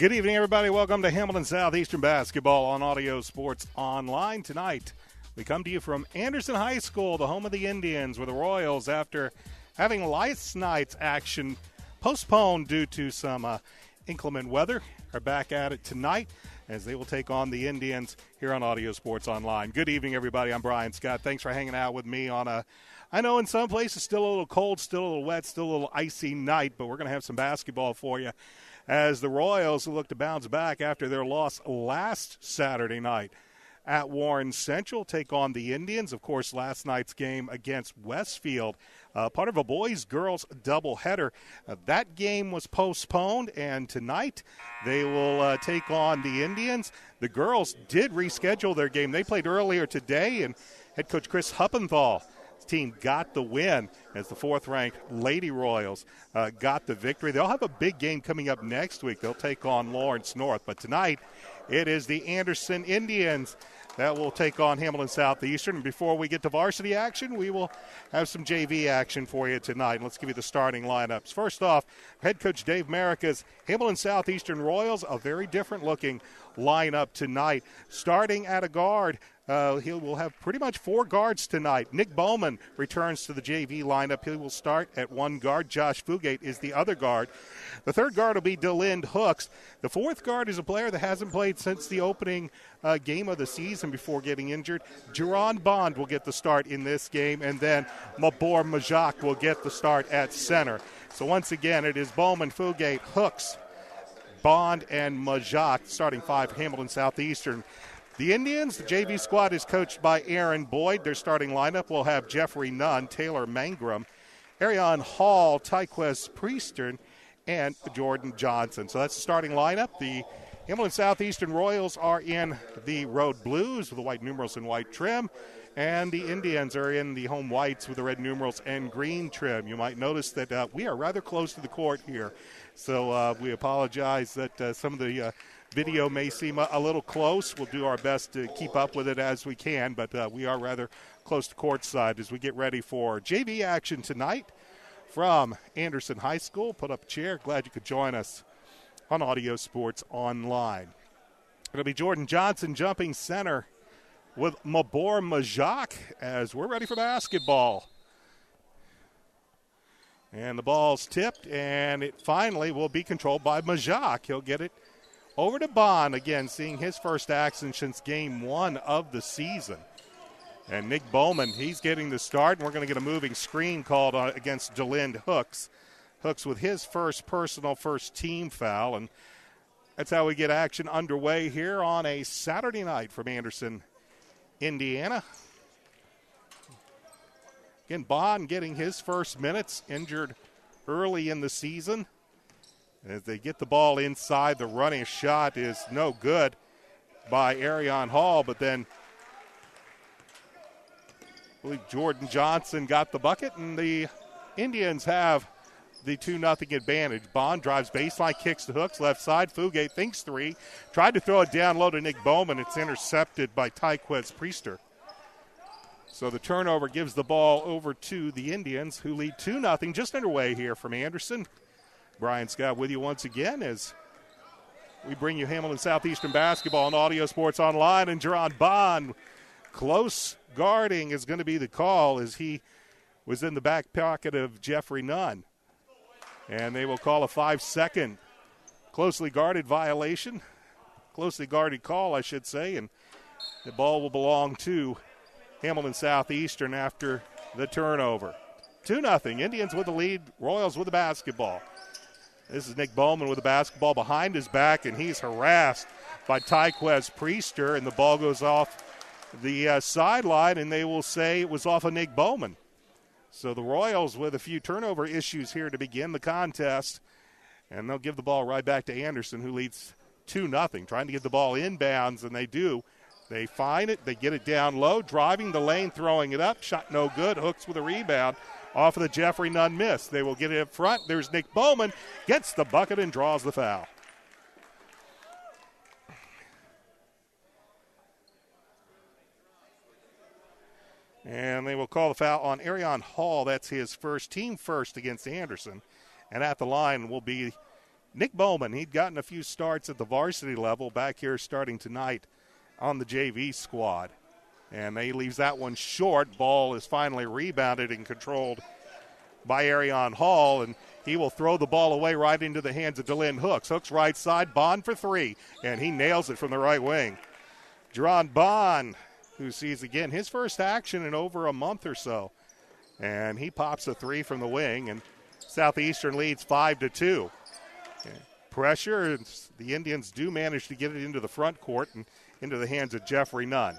Good evening, everybody. Welcome to Hamilton Southeastern Basketball on Audio Sports Online. Tonight, we come to you from Anderson High School, the home of the Indians, where the Royals, after having last night's action postponed due to some inclement weather, are back at it tonight as they will take on the Indians here on Audio Sports Online. Good evening, everybody. I'm Brian Scott. Thanks for hanging out with me on I know in some places still a little cold, still a little wet, still a little icy night, but we're going to have some basketball for you as the Royals look to bounce back after their loss last Saturday night at Warren Central, take on the Indians. Of course, last night's game against Westfield, part of a boys-girls doubleheader. That game was postponed, and tonight they will take on the Indians. The girls did reschedule their game. They played earlier today, and head coach Chris Huppenthal team got the win as the fourth-ranked Lady Royals got the victory. They'll have a big game coming up next week. They'll take on Lawrence North. But tonight, it is the Anderson Indians that will take on Hamilton Southeastern. And before we get to varsity action, we will have some JV action for you tonight. Let's give you the starting lineups. First off, head coach Dave Marica's Hamilton Southeastern Royals, a very different-looking lineup tonight. Starting at a guard, he will have pretty much four guards tonight. Nick Bowman returns to the JV lineup. He will start at one guard. Josh Fugate is the other guard. The third guard will be DeLynn Hooks. The fourth guard is a player that hasn't played since the opening game of the season before getting injured. Jerron Bond will get the start in this game, and then Mabor Majak will get the start at center. So once again, it is Bowman, Fugate, Hooks, Bond, and Majak, starting five for Hamilton Southeastern. The Indians, the JV squad is coached by Aaron Boyd. Their starting lineup will have Jeffrey Nunn, Taylor Mangrum, Arion Hall, Tyquez Priestern, and Jordan Johnson. So that's the starting lineup. The Hamilton Southeastern Royals are in the road blues with the white numerals and white trim, and the Indians are in the home whites with the red numerals and green trim. You might notice that we are rather close to the court here, so we apologize that some of the video may seem a little close. We'll do our best to keep up with it as we can, but we are rather close to courtside as we get ready for JV action tonight from Anderson High School. Put up a chair. Glad you could join us on Audio Sports Online. It'll be Jordan Johnson jumping center with Mabor Majak as we're ready for basketball. And the ball's tipped, and it finally will be controlled by Majak. He'll get it over to Bond, again, seeing his first action since game one of the season. And Nick Bowman, he's getting the start, and we're going to get a moving screen called against DeLynn Hooks. Hooks with his first personal, first team foul, and that's how we get action underway here on a Saturday night from Anderson, Indiana. Again, Bond getting his first minutes, injured early in the season. As they get the ball inside, the running shot is no good by Arion Hall, but then I believe Jordan Johnson got the bucket, and the Indians have the 2-0 advantage. Bond drives baseline, kicks to Hooks, left side. Fugate thinks three. Tried to throw it down low to Nick Bowman. It's intercepted by Tyquez Priester. So the turnover gives the ball over to the Indians, who lead 2-0, just underway here from Anderson. Brian Scott with you once again as we bring you Hamilton Southeastern basketball on Audio Sports Online. And Jerron Bond, close guarding is going to be the call as he was in the back pocket of Jeffrey Nunn. And they will call a 5-second closely guarded violation. Closely guarded call, I should say. And the ball will belong to Hamilton Southeastern after the turnover. 2-0. Indians with the lead. Royals with the basketball. This is Nick Bowman with the basketball behind his back, and he's harassed by Tyquez Priester, and the ball goes off the sideline, and they will say it was off of Nick Bowman. So the Royals with a few turnover issues here to begin the contest, and they'll give the ball right back to Anderson, who leads 2-0, trying to get the ball inbounds, and they do. They find it. They get it down low, driving the lane, throwing it up. Shot no good. Hooks with a rebound off of the Jeffrey Nunn miss. They will get it up front. There's Nick Bowman, gets the bucket and draws the foul. And they will call the foul on Arion Hall. That's his first, team first against Anderson. And at the line will be Nick Bowman, he'd gotten a few starts at the varsity level back here starting tonight on the JV squad. And he leaves that one short. Ball is finally rebounded and controlled by Arion Hall, and he will throw the ball away right into the hands of DeLynn Hooks. Hooks right side, Bond for three, and he nails it from the right wing. Jerron Bond, who sees again his first action in over a month or so, and he pops a three from the wing, and Southeastern leads 5-2. Pressure, the Indians do manage to get it into the front court and into the hands of Jeffrey Nunn.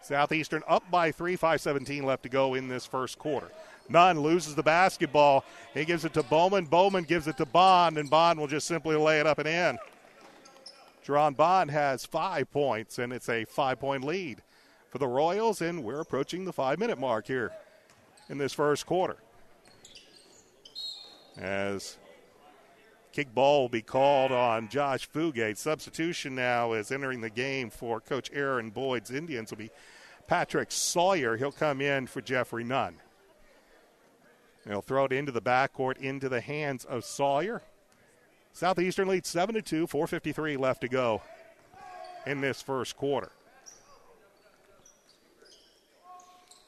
Southeastern up by 3, 5:17 left to go in this first quarter. Nunn loses the basketball. He gives it to Bowman. Bowman gives it to Bond, and Bond will just simply lay it up and in. Jerron Bond has 5 points, and it's a 5-point lead for the Royals, and we're approaching the 5-minute mark here in this first quarter. As kick ball will be called on Josh Fugate. Substitution now is entering the game for Coach Aaron Boyd's Indians will be Patrick Sawyer. He'll come in for Jeffrey Nunn. He'll throw it into the backcourt, into the hands of Sawyer. Southeastern leads 7-2, 4:53 left to go in this first quarter.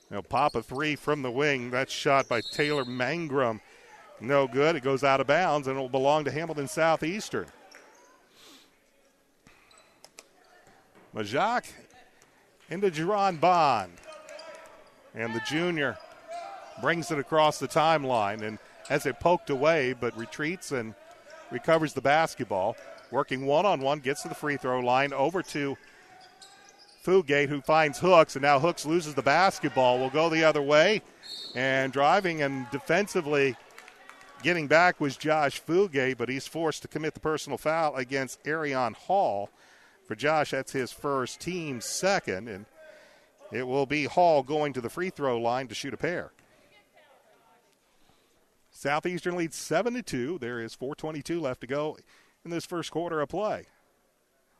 Now pop a three from the wing. That's shot by Taylor Mangrum. No good. It goes out of bounds, and it will belong to Hamilton Southeastern. Majak into Jerron Bond. And the junior brings it across the timeline and has it poked away, but retreats and recovers the basketball. Working one-on-one, gets to the free throw line, over to Fugate, who finds Hooks, and now Hooks loses the basketball. Will go the other way, and driving and defensively getting back was Josh Fugate, but he's forced to commit the personal foul against Arion Hall. For Josh, that's his first, team second, and it will be Hall going to the free throw line to shoot a pair. Southeastern leads 7-2. There is 4:22 left to go in this first quarter of play.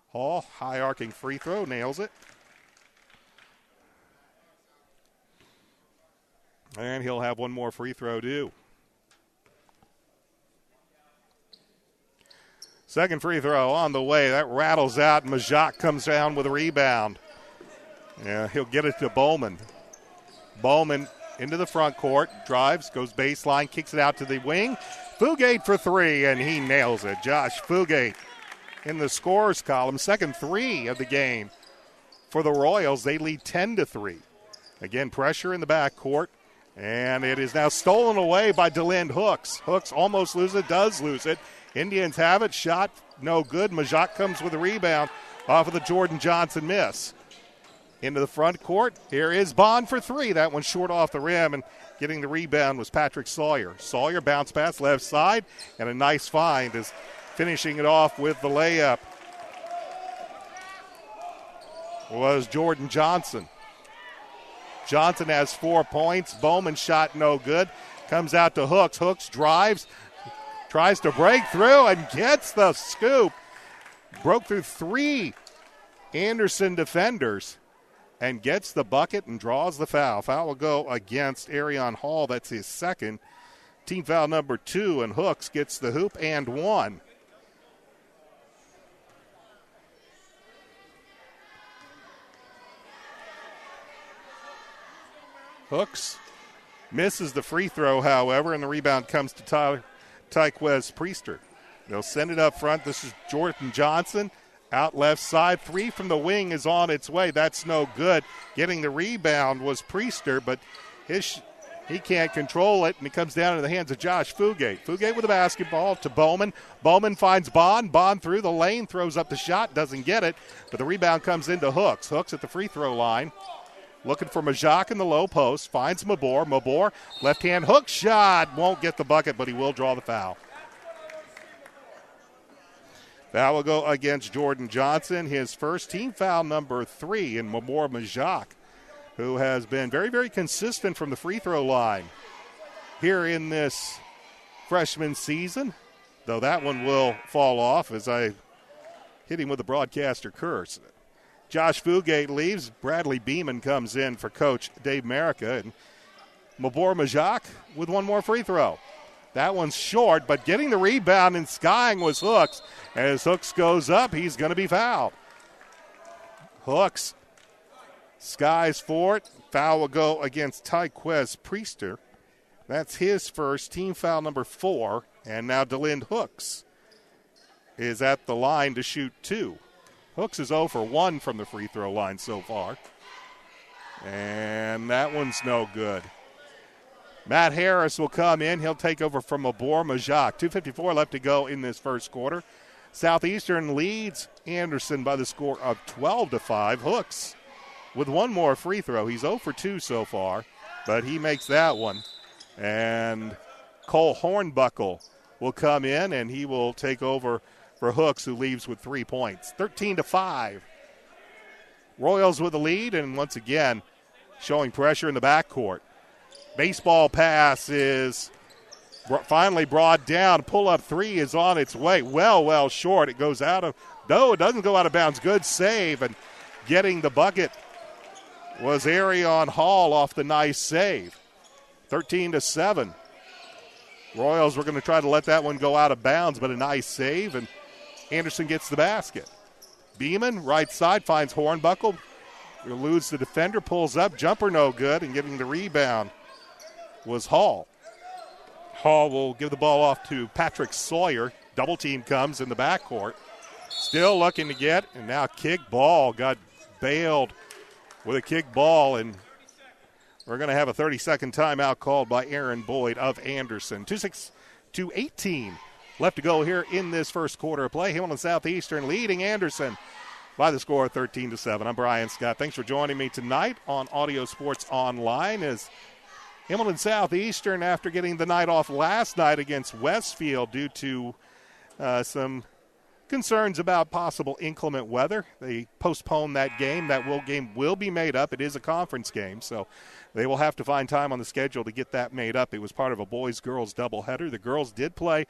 Hall, high arcing free throw, nails it. And he'll have one more free throw due. Second free throw on the way. That rattles out. Majak comes down with a rebound. Yeah, he'll get it to Bowman. Bowman into the front court, drives, goes baseline, kicks it out to the wing. Fugate for three, and he nails it. Josh Fugate in the scores column. Second three of the game for the Royals. They lead 10-3. Again, pressure in the backcourt, and it is now stolen away by DeLynn Hooks. Hooks almost loses it, does lose it. Indians have it. Shot no good. Majak comes with a rebound off of the Jordan Johnson miss. Into the front court. Here is Bond for three. That one short off the rim, and getting the rebound was Patrick Sawyer. Sawyer bounce pass left side, and a nice find is finishing it off with the layup was Jordan Johnson. Johnson has 4 points. Bowman shot no good. Comes out to Hooks. Hooks drives. Tries to break through and gets the scoop. Broke through 3 Anderson defenders and gets the bucket and draws the foul. Foul will go against Arion Hall. That's his second. Team foul number 2, and Hooks gets the hoop and one. Hooks misses the free throw, however, and the rebound comes to Tyquez Priester. They'll send it up front. This is Jordan Johnson. Out left side. 3 from the wing is on its way. That's no good. Getting the rebound was Priester, but he can't control it, and it comes down into the hands of Josh Fugate. Fugate with the basketball to Bowman. Bowman finds Bond. Bond through the lane, throws up the shot, doesn't get it, but the rebound comes into Hooks. Hooks at the free throw line. Looking for Majak in the low post. Finds Mabor. Mabor, left-hand hook shot. Won't get the bucket, but he will draw the foul. That will go against Jordan Johnson, his first, team foul number 3 in Mabor Majak, who has been very, very consistent from the free throw line here in this freshman season, though that one will fall off as I hit him with the broadcaster curse. Josh Fugate leaves. Bradley Beeman comes in for Coach Dave Marica. And Mabor Majak with one more free throw. That one's short, but getting the rebound and skying was Hooks. As Hooks goes up, he's going to be fouled. Hooks skies for it. Foul will go against Tyquez Priester. That's his first, team foul number 4. And now DeLynn Hooks is at the line to shoot 2. Hooks is 0 for 1 from the free throw line so far. And that one's no good. Matt Harris will come in. He'll take over from Abor Majak. 2:54 left to go in this first quarter. Southeastern leads Anderson by the score of 12-5. Hooks with one more free throw. He's 0 for 2 so far, but he makes that one. And Cole Hornbuckle will come in, and he will take over for Hooks, who leaves with 3 points. 13-5. Royals with the lead, and once again, showing pressure in the backcourt. Baseball pass is finally brought down. Pull-up three is on its way. Well short. It goes out of, no, it doesn't go out of bounds. Good save, and getting the bucket was Arion Hall off the nice save. 13-7. Royals were going to try to let that one go out of bounds, but a nice save, and Anderson gets the basket. Beeman, right side, finds Hornbuckle. Eludes the defender, pulls up, jumper no good, and getting the rebound was Hall. Hall will give the ball off to Patrick Sawyer. Double team comes in the backcourt. Still looking to get, and now kick ball. Got bailed with a kick ball, and we're going to have a 30-second timeout called by Aaron Boyd of Anderson. 2:18 left to go here in this first quarter of play. Hamilton Southeastern leading Anderson by the score of 13-7. I'm Brian Scott. Thanks for joining me tonight on Audio Sports Online as Hamilton Southeastern, after getting the night off last night against Westfield due to some concerns about possible inclement weather, they postponed that game. That game will be made up. It is a conference game, so they will have to find time on the schedule to get that made up. It was part of a boys-girls doubleheader. The girls did play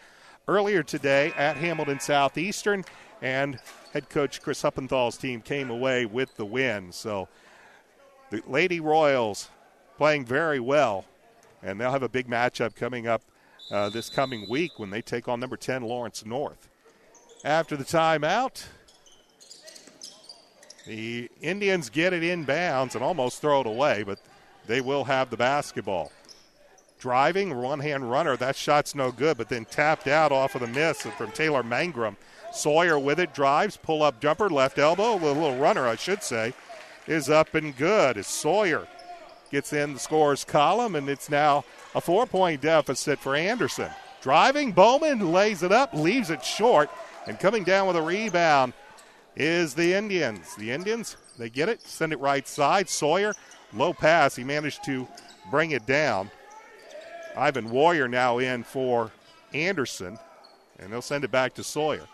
earlier today at Hamilton Southeastern, and head coach Chris Huppenthal's team came away with the win. So the Lady Royals playing very well, and they'll have a big matchup coming up this coming week when they take on number 10 Lawrence North. After the timeout, the Indians get it inbounds and almost throw it away, but they will have the basketball. Driving, one-hand runner, that shot's no good, but then tapped out off of the miss from Taylor Mangrum. Sawyer with it, drives, pull-up jumper, left elbow, a little runner, I should say, is up and good as Sawyer gets in the scorer's column, and it's now a 4-point deficit for Anderson. Driving, Bowman lays it up, leaves it short, and coming down with a rebound is the Indians. The Indians, they get it, send it right side. Sawyer, low pass, he managed to bring it down. Ivan Warrior now in for Anderson, and they'll send it back to Sawyer.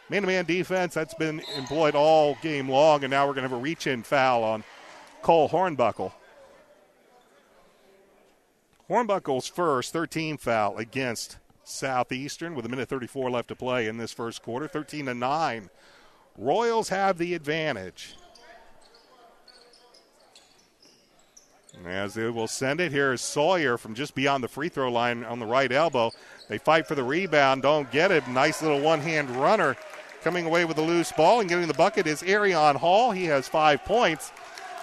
Man-to-man defense, that's been employed all game long, and now we're going to have a reach-in foul on Cole Hornbuckle. Hornbuckle's first 13 foul against Southeastern with 1:34 left to play in this first quarter, 13-9. Royals have the advantage. As they will send it, here is Sawyer from just beyond the free throw line on the right elbow. They fight for the rebound, don't get it. Nice little one-hand runner coming away with the loose ball and getting the bucket is Arion Hall. He has 5 points,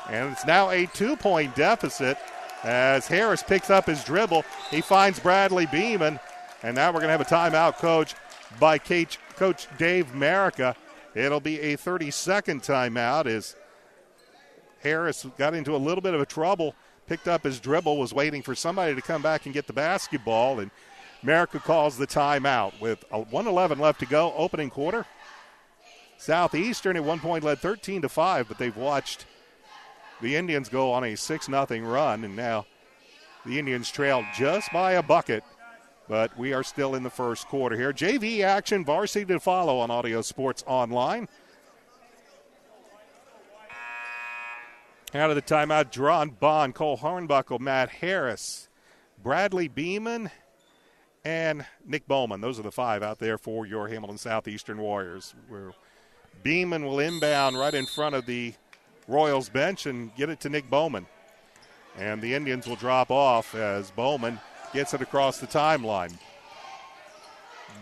and it's now a 2-point deficit as Harris picks up his dribble. He finds Bradley Beeman, and now we're going to have a timeout coach by Coach Dave Marica. It'll be a 30-second timeout as Harris got into a little bit of a trouble, picked up his dribble, was waiting for somebody to come back and get the basketball, and Marica calls the timeout with 1:11 left to go, opening quarter. Southeastern at one point led 13-5, but they've watched the Indians go on a 6-0 run, and now the Indians trail just by a bucket, but we are still in the first quarter here. JV action, varsity to follow on Audio Sports Online. Out of the timeout, Dron Bond, Cole Hornbuckle, Matt Harris, Bradley Beeman, and Nick Bowman. Those are the 5 out there for your Hamilton Southeastern Warriors. Where Beeman will inbound right in front of the Royals bench and get it to Nick Bowman. And the Indians will drop off as Bowman gets it across the timeline.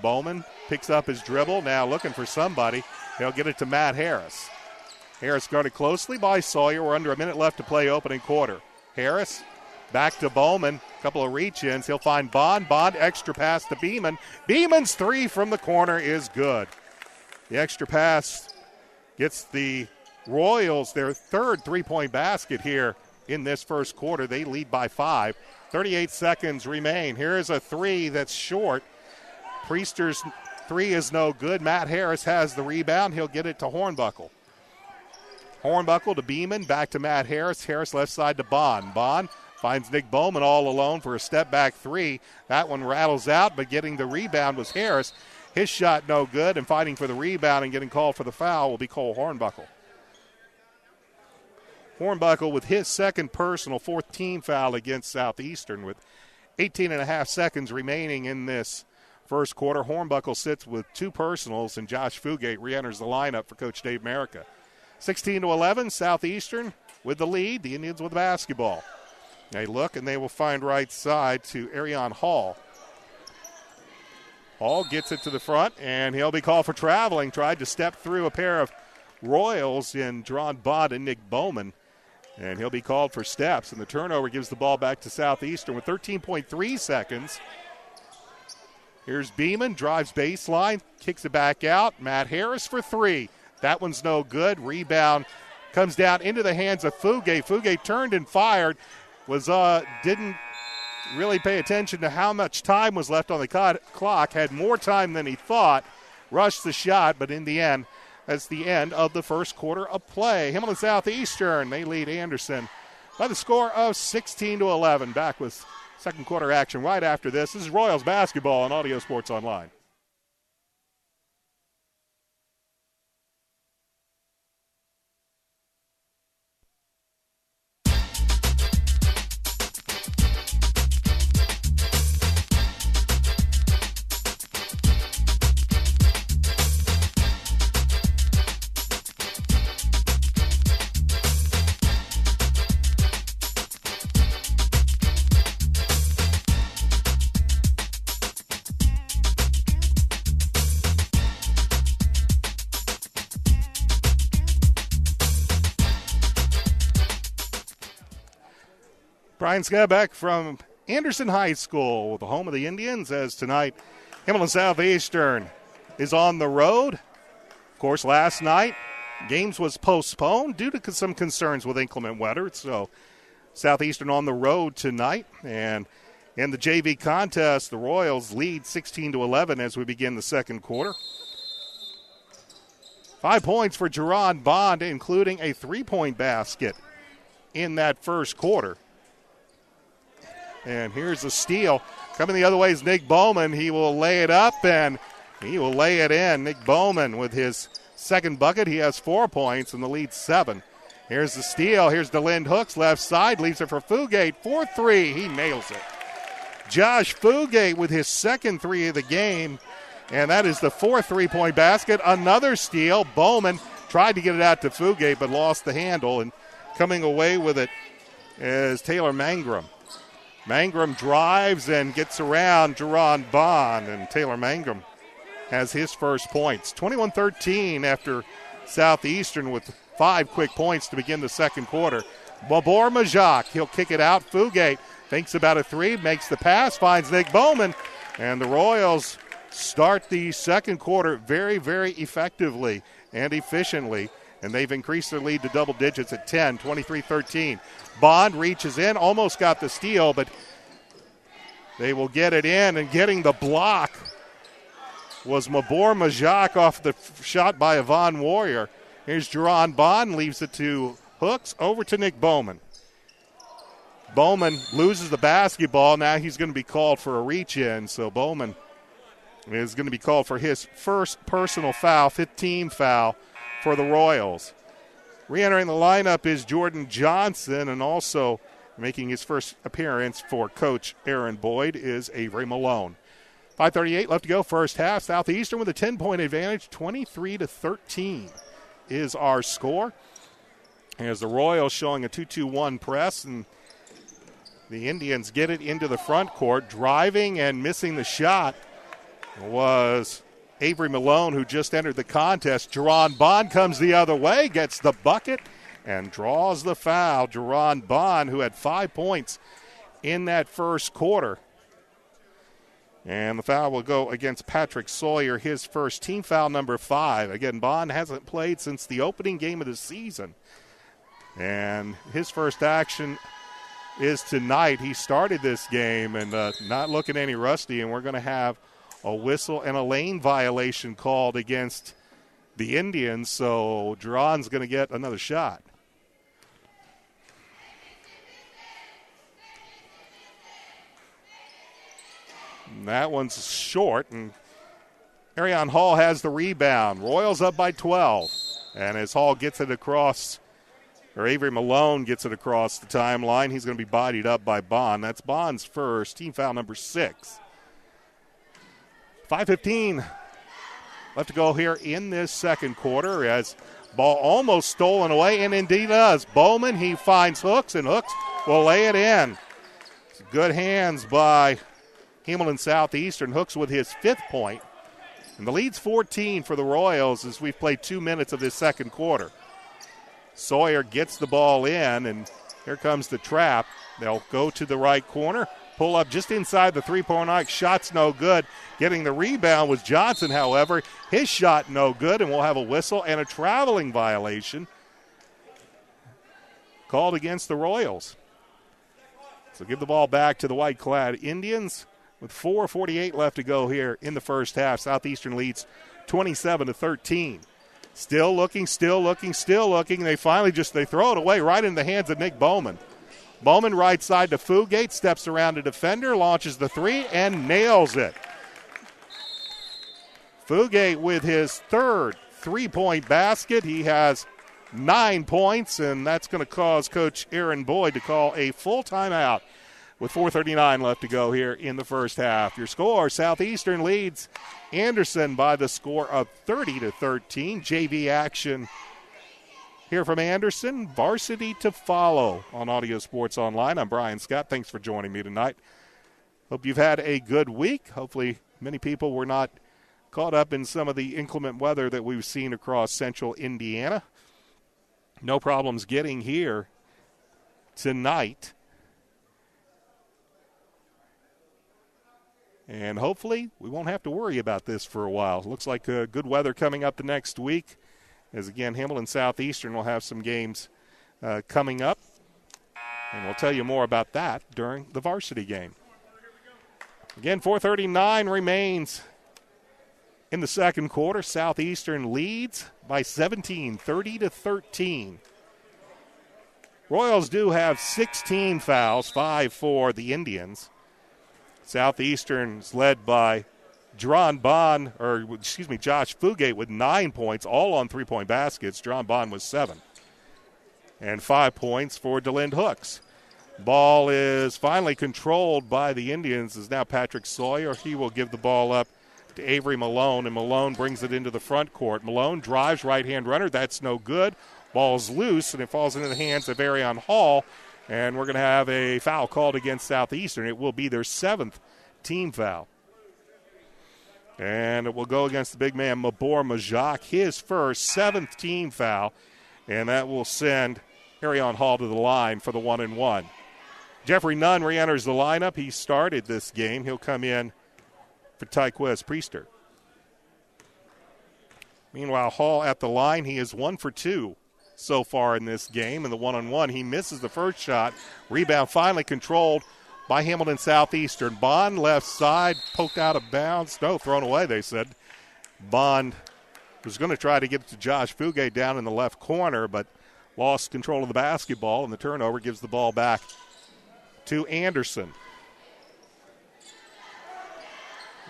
Bowman picks up his dribble, now looking for somebody. He'll get it to Matt Harris. Harris guarded closely by Sawyer. We're under a minute left to play opening quarter. Harris back to Bowman. A couple of reach-ins. He'll find Bond. Bond extra pass to Beeman. Beeman's three from the corner is good. The extra pass gets the Royals their third three-point basket here in this first quarter. They lead by 5. 38 seconds remain. Here's a three that's short. Priester's three is no good. Matt Harris has the rebound. He'll get it to Hornbuckle. Hornbuckle to Beeman, back to Matt Harris. Harris left side to Bond. Bond finds Nick Bowman all alone for a step-back three. That one rattles out, but getting the rebound was Harris. His shot no good, and fighting for the rebound and getting called for the foul will be Cole Hornbuckle. Hornbuckle with his second personal, fourth team foul against Southeastern with 18.5 seconds remaining in this first quarter. Hornbuckle sits with 2 personals, and Josh Fugate re-enters the lineup for Coach Dave Merica. 16-11, Southeastern with the lead. The Indians with the basketball. They look, and they will find right side to Arion Hall. Hall gets it to the front, and he'll be called for traveling. Tried to step through a pair of Royals in Jerron Bond and Nick Bowman, and he'll be called for steps. And the turnover gives the ball back to Southeastern with 13.3 seconds. Here's Beeman, drives baseline, kicks it back out. Matt Harris for three. That one's no good. Rebound comes down into the hands of Fugate. Fugate turned and fired. Didn't really pay attention to how much time was left on the clock. Had more time than he thought. Rushed the shot, but in the end, that's the end of the first quarter of play. Hamilton Southeastern, they lead Anderson by the score of 16-11. Back with second quarter action right after this. This is Royals basketball on Audio Sports Online. Brian Skabeck from Anderson High School, the home of the Indians, as tonight Hamilton Southeastern is on the road. Of course, last night, games was postponed due to some concerns with inclement weather. So Southeastern on the road tonight. And in the JV contest, the Royals lead 16-11 as we begin the second quarter. 5 points for Jerron Bond, including a three-point basket in that first quarter. And here's a steal. Coming the other way is Nick Bowman. He will lay it up, and he will lay it in. Nick Bowman with his second bucket. He has 4 points, and the lead 7. Here's the steal. Here's DeLynn Hooks, left side. Leaves it for Fugate. 4-3. He nails it. Josh Fugate with his second three of the game, and that is the fourth three-point basket. Another steal. Bowman tried to get it out to Fugate, but lost the handle, and coming away with it is Taylor Mangrum. Mangrum drives and gets around Jerron Bond, and Taylor Mangrum has his first points. 21-13 after Southeastern with 5 quick points to begin the second quarter. Babor Majak, he'll kick it out. Fugate thinks about a three, makes the pass, finds Nick Bowman, and the Royals start the second quarter very, very effectively and efficiently, and they've increased their lead to double digits at 10, 23-13. Bond reaches in, almost got the steal, but they will get it in, and getting the block was Mabor Majak off the shot by Yvonne Warrior. Here's Jerron Bond, leaves it to Hooks, over to Nick Bowman. Bowman loses the basketball. Now he's going to be called for a reach-in, so Bowman is going to be called for his first personal foul, 15 foul for the Royals. Re-entering the lineup is Jordan Johnson, and also making his first appearance for Coach Aaron Boyd is Avery Malone. 5:38 left to go, first half. Southeastern with a 10-point advantage, 23-13 is our score. As the Royals showing a 2-2-1 press, and the Indians get it into the front court, driving and missing the shot was Avery Malone, who just entered the contest. Jerron Bond comes the other way, gets the bucket, and draws the foul. Jerron Bond, who had 5 points in that first quarter. And the foul will go against Patrick Sawyer, his first team foul number 5. Again, Bond hasn't played since the opening game of the season. And his first action is tonight. He started this game and not looking any rusty, and we're going to have a whistle and a lane violation called against the Indians, so Jerron's going to get another shot. And that one's short, and Arion Hall has the rebound. Royals up by 12. And as Hall gets it across, or Avery Malone gets it across the timeline, he's going to be bodied up by Bond. That's Bond's first, team foul number 6. 5:15 left to go here in this second quarter as ball almost stolen away, and indeed does. Bowman, he finds Hooks, and Hooks will lay it in. Good hands by Hamilton Southeastern. Hooks with his 5th point. And the lead's 14 for the Royals as we've played 2 minutes of this second quarter. Sawyer gets the ball in, and here comes the trap. They'll go to the right corner, pull up just inside the three-point arc. Shot's no good. Getting the rebound was Johnson, however. His shot no good, and we'll have a whistle and a traveling violation called against the Royals. So give the ball back to the white-clad Indians with 4:48 left to go here in the first half. Southeastern leads 27-13. Still looking. They finally they throw it away right in the hands of Nick Bowman. Bowman right side to Fugate, steps around a defender, launches the three, and nails it. Fugate with his 3rd three-point basket. He has 9 points, and that's going to cause Coach Aaron Boyd to call a full timeout with 4:39 left to go here in the first half. Your score, Southeastern leads Anderson by the score of 30-13. JV action here from Anderson. Varsity to follow on Audio Sports Online. I'm Brian Scott. Thanks for joining me tonight. Hope you've had a good week. Hopefully many people were not caught up in some of the inclement weather that we've seen across central Indiana. No problems getting here tonight. And hopefully we won't have to worry about this for a while. Looks like good weather coming up the next week. As again, Hamilton Southeastern will have some games coming up. And we'll tell you more about that during the varsity game. Again, 4:39 remains in the second quarter. Southeastern leads by 17, 30-13. Royals do have 16 fouls, 5 for the Indians. Southeastern's led by Josh Fugate with 9 points, all on three-point baskets. John Bond was 7. And 5 points for DeLynn Hooks. Ball is finally controlled by the Indians. Is now Patrick Sawyer. He will give the ball up to Avery Malone, and Malone brings it into the front court. Malone drives, right-hand runner. That's no good. Ball's loose, and it falls into the hands of Arion Hall. And we're going to have a foul called against Southeastern. It will be their 7th team foul. And it will go against the big man, Mabor Majak, his first 7th team foul. And that will send Arion Hall to the line for the 1-and-1. Jeffrey Nunn re-enters the lineup. He started this game. He'll come in for Tyquez Priester. Meanwhile, Hall at the line. He is 1 for 2. So far in this game. In the 1-on-1, he misses the first shot. Rebound finally controlled by Hamilton Southeastern. Bond left side, poked out of bounds. No, thrown away, they said. Bond was going to try to get it to Josh Fugate down in the left corner, but lost control of the basketball, and the turnover gives the ball back to Anderson.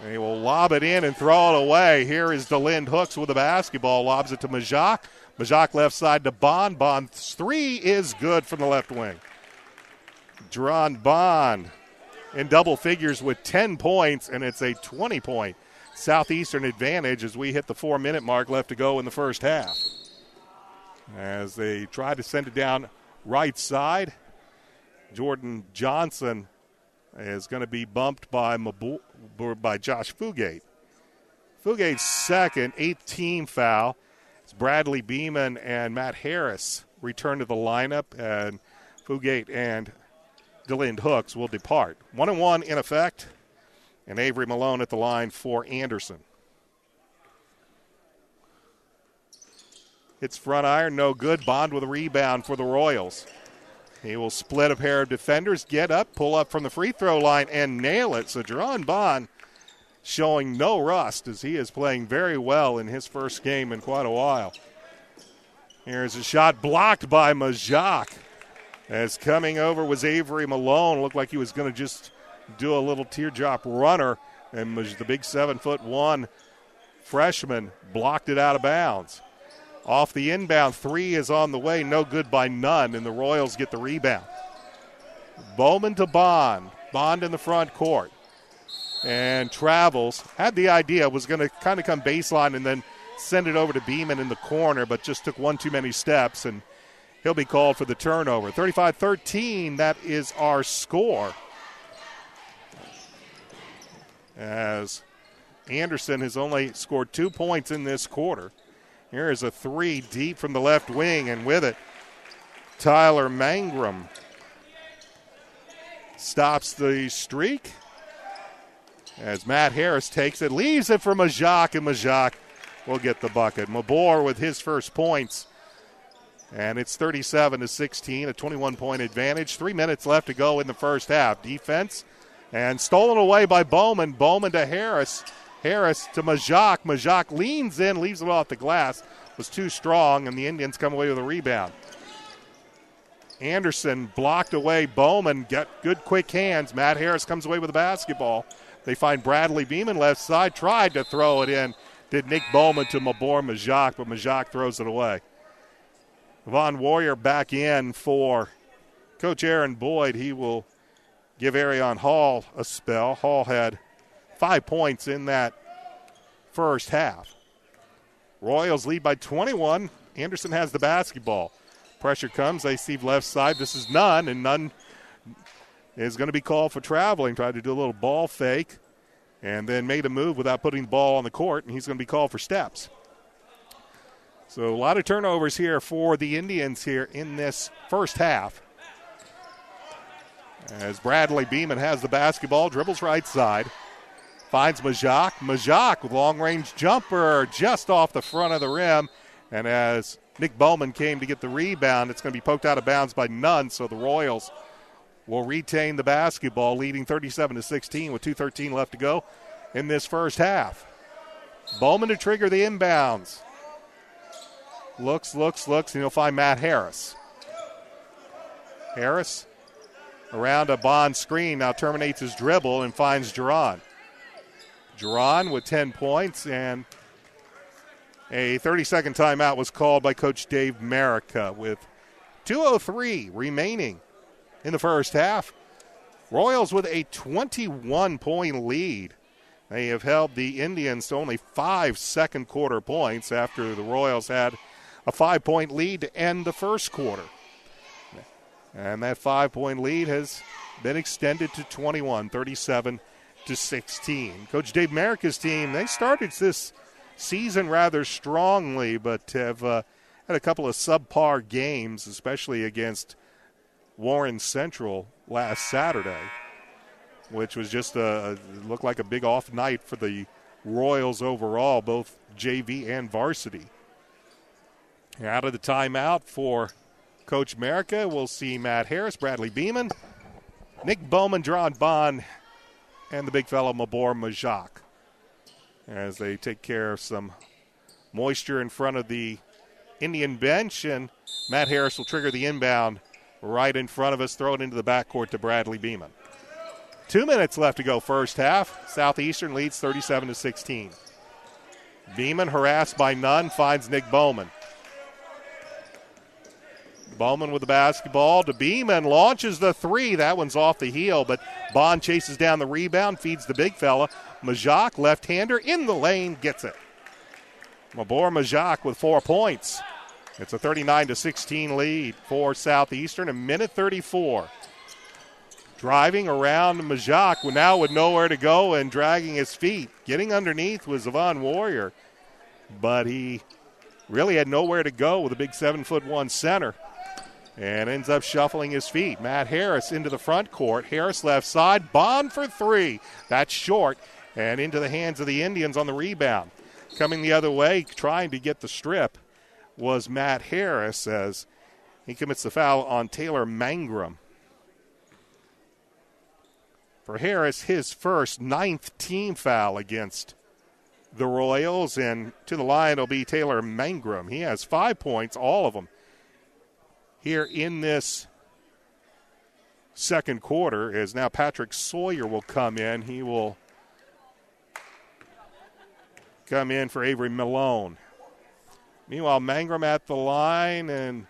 And he will lob it in and throw it away. Here is DeLynn Hooks with the basketball. Lobs it to Majak. Majak left side to Bond. Bond's 3 is good from the left wing. Jerron Bond in double figures with 10 points, and it's a 20-point Southeastern advantage as we hit the 4-minute mark left to go in the first half. As they try to send it down right side, Jordan Johnson is going to be bumped by Josh Fugate. Fugate's second, 8th team foul. It's Bradley Beeman and Matt Harris return to the lineup, and Fugate and DeLynn Hooks will depart. 1-1 in effect, and Avery Malone at the line for Anderson. Hits front iron, no good. Bond with a rebound for the Royals. He will split a pair of defenders, get up, pull up from the free throw line, and nail it. So Jerron Bond showing no rust as he is playing very well in his first game in quite a while. Here's a shot blocked by Majak. As coming over was Avery Malone. Looked like he was going to just do a little teardrop runner, and the big 7'1" freshman blocked it out of bounds. Off the inbound, three is on the way, no good by none, and the Royals get the rebound. Bowman to Bond. Bond in the front court. And travels. Had the idea, was going to kind of come baseline and then send it over to Beeman in the corner, but just took one too many steps, and he'll be called for the turnover. 35-13, that is our score. As Anderson has only scored 2 points in this quarter. Here is a three deep from the left wing, and with it, Tyler Mangrum stops the streak as Matt Harris takes it, leaves it for Majak, and Majak will get the bucket. Mabor with his first points, and it's 37-16, a 21-point advantage. 3 minutes left to go in the first half. Defense, and stolen away by Bowman. Bowman to Harris. Harris to Majak. Majak leans in, leaves it off the glass. Was too strong, and the Indians come away with a rebound. Anderson blocked away Bowman. Got good quick hands. Matt Harris comes away with the basketball. They find Bradley Beeman left side. Tried to throw it in. Did Nick Bowman to Mabor Majak, but Majak throws it away. Von Warrior back in for Coach Aaron Boyd. He will give Arion Hall a spell. Hall had 5 points in that first half. Royals lead by 21. Anderson has the basketball. Pressure comes. They see left side. This is Nunn, and Nunn is going to be called for traveling. Tried to do a little ball fake and then made a move without putting the ball on the court, and he's going to be called for steps. So a lot of turnovers here for the Indians here in this first half. As Bradley Beeman has the basketball, dribbles right side. Finds Majak. Majak with long-range jumper just off the front of the rim. And as Nick Bowman came to get the rebound, it's going to be poked out of bounds by Nunn, so the Royals will retain the basketball, leading 37-16 with 2:13 left to go in this first half. Bowman to trigger the inbounds. Looks, and he'll find Matt Harris. Harris around a Bond screen, now terminates his dribble and finds Jerron. Jerron with 10 points, and a 30-second timeout was called by Coach Dave Marica with 2:03 remaining in the first half. Royals with a 21-point lead. They have held the Indians to only 5 second-quarter points after the Royals had a 5-point lead to end the first quarter. And that 5-point lead has been extended to 21, 37-16. Coach Dave Marica's team, they started this season rather strongly, but have had a couple of subpar games, especially against Warren Central last Saturday, which was just looked like a big off night for the Royals overall, both JV and varsity. Out of the timeout for Coach Marica, we'll see Matt Harris, Bradley Beeman, Nick Bowman, Jerron Bond, and the big fellow Mabor Majak as they take care of some moisture in front of the Indian bench, and Matt Harris will trigger the inbound right in front of us, throw it into the backcourt to Bradley Beeman. 2 minutes left to go first half. Southeastern leads 37-16. Beeman harassed by Nunn, finds Nick Bowman. Bowman with the basketball to Beeman, launches the three. That one's off the heel, but Bond chases down the rebound, feeds the big fella. Majak, left-hander, in the lane, gets it. Mabor Majak with 4 points. It's a 39-16 lead for Southeastern, a minute 34 driving around Majak now with nowhere to go and dragging his feet. Getting underneath was Yvonne Warrior, but he really had nowhere to go with a big 7'1" center and ends up shuffling his feet. Matt Harris into the front court. Harris left side. Bond for three. That's short and into the hands of the Indians on the rebound. Coming the other way, trying to get the strip, was Matt Harris as he commits the foul on Taylor Mangrum. For Harris, his first 9th team foul against the Royals, and to the line will be Taylor Mangrum. He has 5 points, all of them, here in this second quarter, as now Patrick Sawyer will come in. He will come in for Avery Malone. Meanwhile, Mangrum at the line, and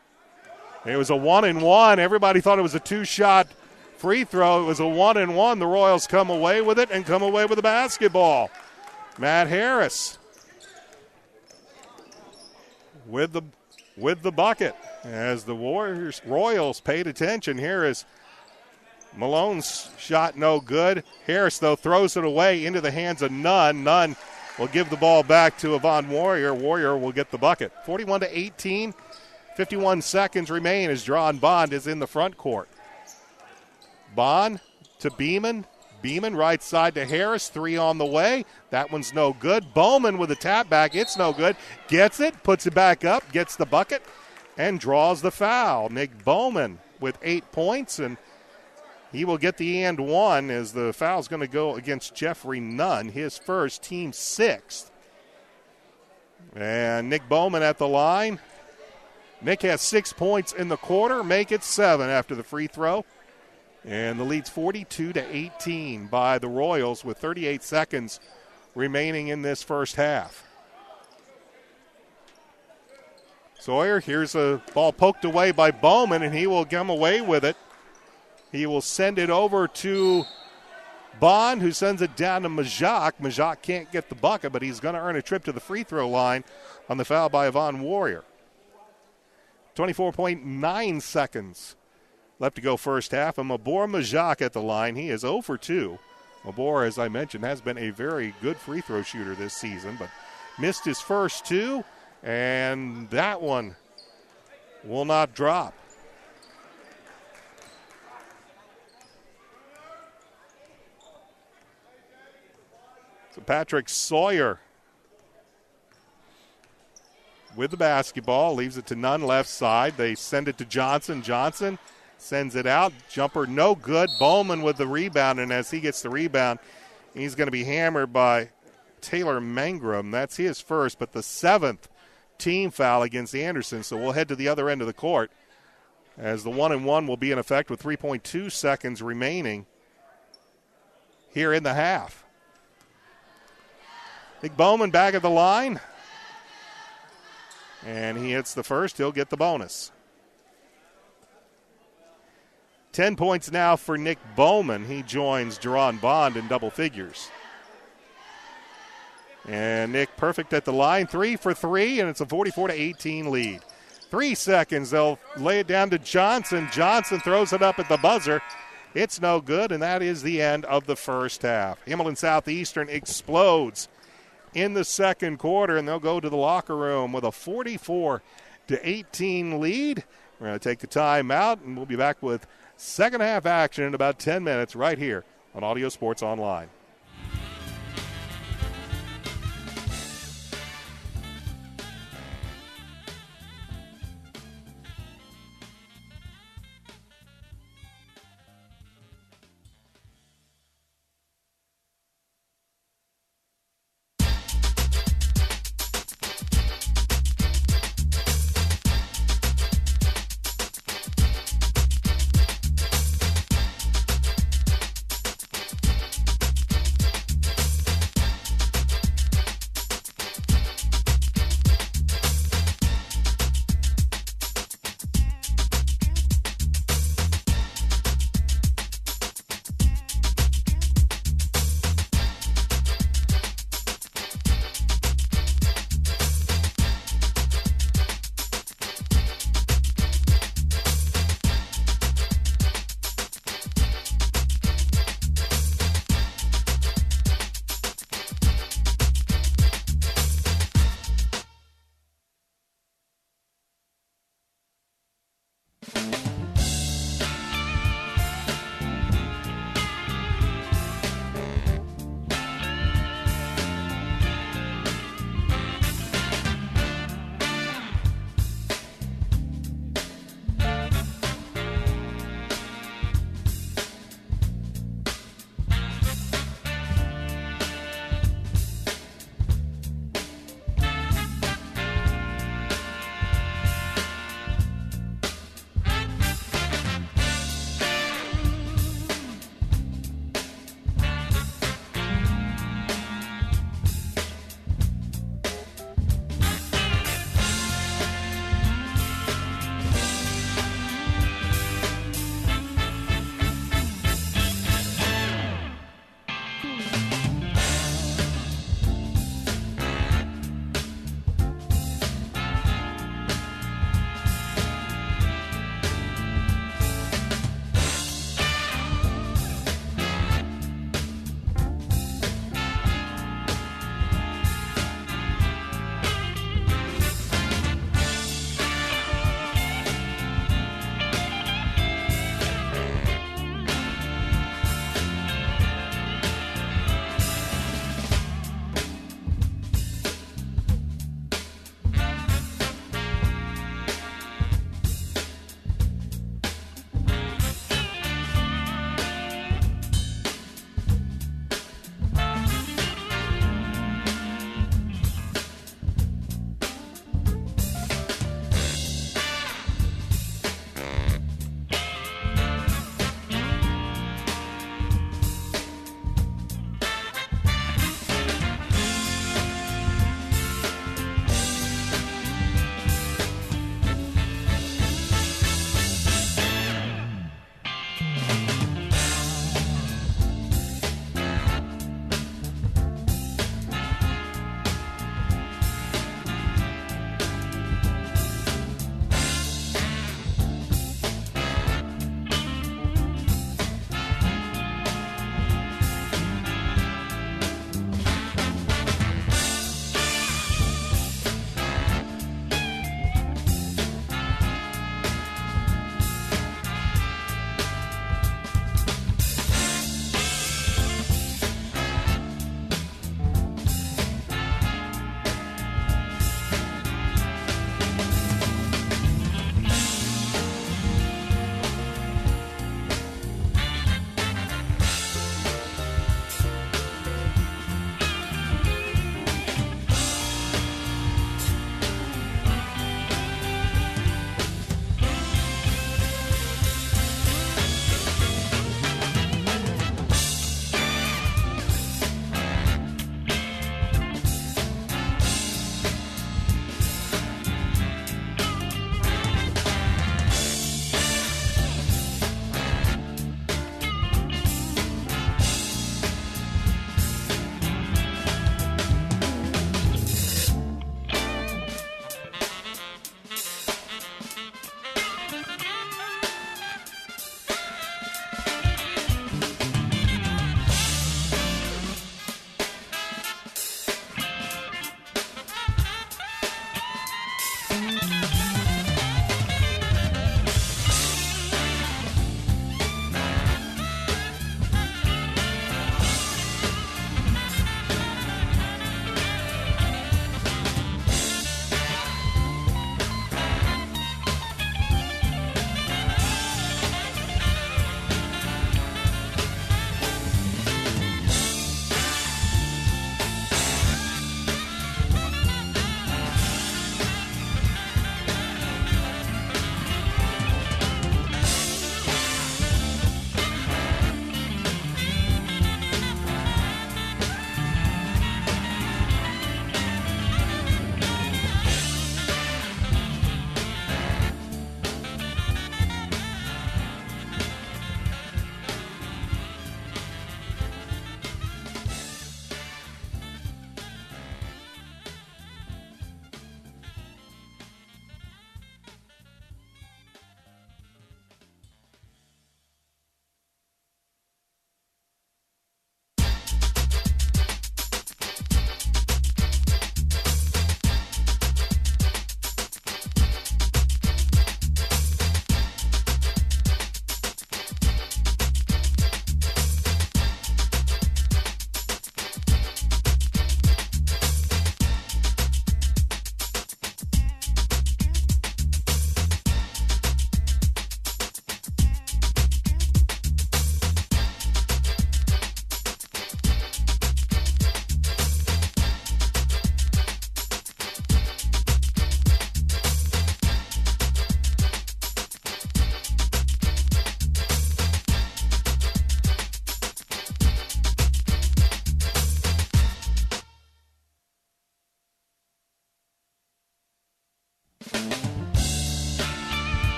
it was a 1-and-1. Everybody thought it was a 2-shot free throw. It was a 1-and-1. The Royals come away with it and come away with the basketball. Matt Harris with the bucket. As the Royals paid attention, here is Malone's shot no good. Harris, though, throws it away into the hands of Nunn. Nunn will give the ball back to Yvonne Warrior. Warrior will get the bucket. 41-18. 51 seconds remain as Dron Bond is in the front court. Bond to Beeman. Beeman right side to Harris. 3 on the way. That one's no good. Bowman with a tap back. It's no good. Gets it, puts it back up, gets the bucket, and draws the foul. Nick Bowman with 8 points, and he will get the and one as the foul's going to go against Jeffrey Nunn, his first, team 6th. And Nick Bowman at the line. Nick has 6 points in the quarter, make it 7 after the free throw. And the lead's 42-18 by the Royals with 38 seconds remaining in this first half. Sawyer, here's a ball poked away by Bowman, and he will come away with it. He will send it over to Bond, who sends it down to Majak. Majak can't get the bucket, but he's going to earn a trip to the free throw line on the foul by Yvonne Warrior. 24.9 seconds left to go first half, and Mabor Majak at the line. He is 0 for 2. Mabor, as I mentioned, has been a very good free throw shooter this season, but missed his first 2, and that one will not drop. So Patrick Sawyer with the basketball, leaves it to Nunn left side. They send it to Johnson. Johnson sends it out. Jumper no good. Bowman with the rebound, and as he gets the rebound, he's going to be hammered by Taylor Mangrum. That's his first, but the 7th team foul against Anderson. So we'll head to the other end of the court as the 1-and-1 will be in effect with 3.2 seconds remaining here in the half. Nick Bowman back at the line. And he hits the first. He'll get the bonus. 10 points now for Nick Bowman. He joins Jerron Bond in double figures. And Nick perfect at the line. 3 for 3, and it's a 44-18 lead. 3 seconds. They'll lay it down to Johnson. Johnson throws it up at the buzzer. It's no good, and that is the end of the first half. Hamilton Southeastern explodes in the second quarter, and they'll go to the locker room with a 44-18 lead. We're going to take the time out, and we'll be back with second half action in about 10 minutes right here on Audio Sports Online.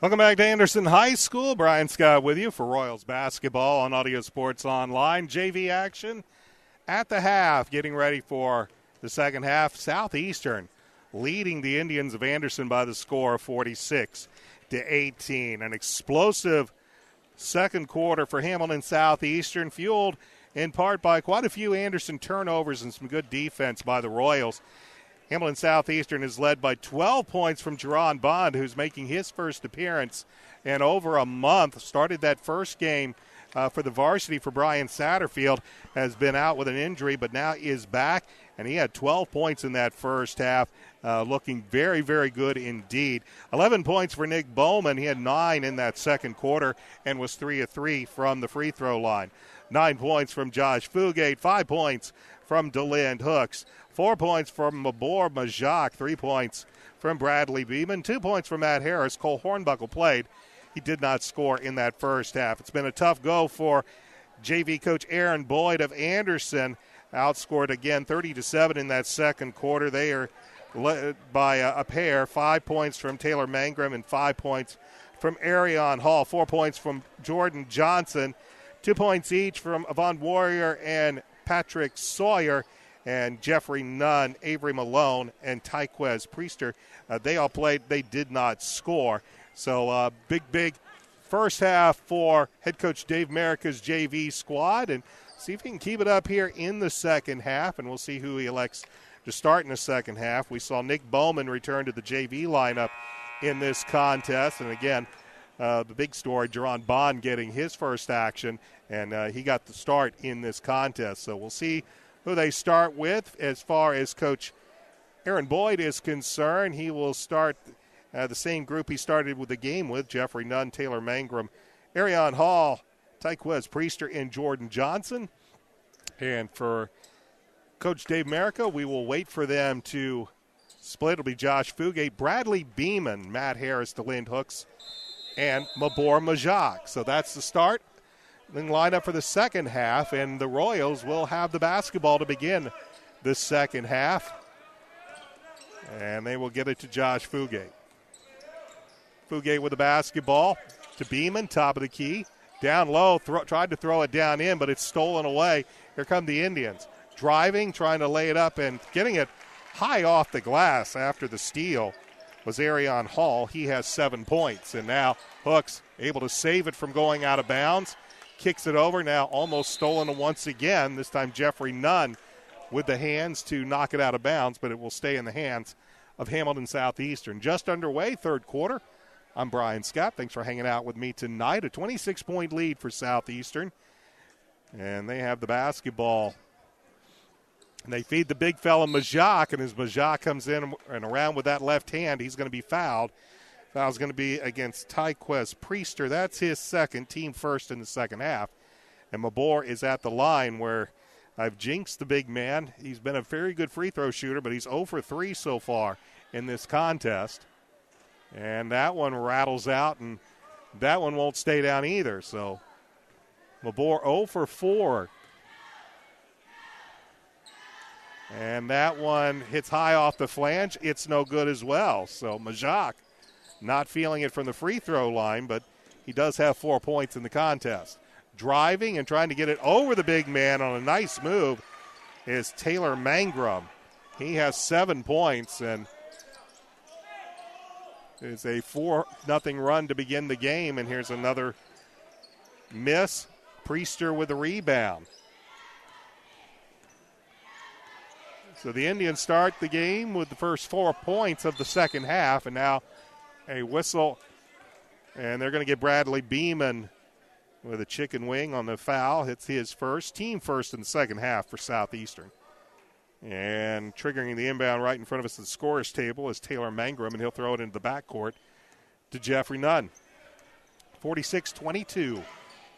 Welcome back to Anderson High School. Brian Scott with you for Royals basketball on Audio Sports Online. JV action at the half, getting ready for the second half. Southeastern leading the Indians of Anderson by the score of 46-18. An explosive second quarter for Hamilton Southeastern, fueled in part by quite a few Anderson turnovers and some good defense by the Royals. Hamilton Southeastern is led by 12 points from Jerron Bond, who's making his first appearance in over a month. Started that first game for the varsity for Brian Satterfield, has been out with an injury, but now is back, and he had 12 points in that first half, looking very, very good indeed. 11 points for Nick Bowman. He had 9 in that second quarter and was 3 of 3 from the free throw line. 9 points from Josh Fugate, 5 points from DeLand Hooks, 4 points from Mabor Majak, 3 points from Bradley Beeman, 2 points from Matt Harris. Cole Hornbuckle played. He did not score in that first half. It's been a tough go for JV coach Aaron Boyd of Anderson. Outscored again 30-7 in that second quarter. They are led by a pair, 5 points from Taylor Mangrum and 5 points from Arion Hall, 4 points from Jordan Johnson, 2 points each from Avon Warrior and Patrick Sawyer, and Jeffrey Nunn, Avery Malone, and Tyquez Priester. They all played. They did not score. So big first half for head coach Dave Merrick's JV squad, and see if he can keep it up here in the second half, and we'll see who he elects to start in the second half. We saw Nick Bowman return to the JV lineup in this contest, and again, the big story, Jerron Bond getting his first action, and he got the start in this contest. So we'll see who they start with. As far as Coach Aaron Boyd is concerned, he will start the same group he started with the game with, Jeffrey Nunn, Taylor Mangrum, Arion Hall, Tyquez Priester, and Jordan Johnson. And for Coach Dave Merrick, we will wait for them to split. It'll be Josh Fugate, Bradley Beeman, Matt Harris, DeLand Hooks, and Mabor Majak. So that's the start. Then line up for the second half, and the Royals will have the basketball to begin the second half. And they will get it to Josh Fugate. Fugate with the basketball to Beeman, top of the key. Down low, tried to throw it down in, but it's stolen away. Here come the Indians. Driving, trying to lay it up, and getting it high off the glass after the steal was Arion Hall. He has 7 points, and now Hooks able to save it from going out of bounds. Kicks it over, now almost stolen once again. This time Jeffrey Nunn with the hands to knock it out of bounds, but it will stay in the hands of Hamilton Southeastern. Just underway, third quarter. I'm Brian Scott. Thanks for hanging out with me tonight. A 26-point lead for Southeastern. And they have the basketball. And they feed the big fella Majak, and as Majak comes in and around with that left hand, he's going to be fouled. Foul's going to be against Tyquez Priester. That's his second, team first in the second half. And Mabor is at the line where I've jinxed the big man. He's been a very good free throw shooter, but he's 0 for 3 so far in this contest. And that one rattles out, and that one won't stay down either. So Mabor 0 for 4. And that one hits high off the flange. It's no good as well. So Majak not feeling it from the free throw line, but he does have 4 points in the contest. Driving and trying to get it over the big man on a nice move is Taylor Mangrum. He has 7 points, and it's a 4-0 run to begin the game, and here's another miss. Priester with the rebound. So the Indians start the game with the first 4 points of the second half, and now a whistle, and they're going to get Bradley Beeman with a chicken wing on the foul. It's his first, team first in the second half for Southeastern. And triggering the inbound right in front of us at the scorer's table is Taylor Mangrum, and he'll throw it into the backcourt to Jeffrey Nunn. 46-22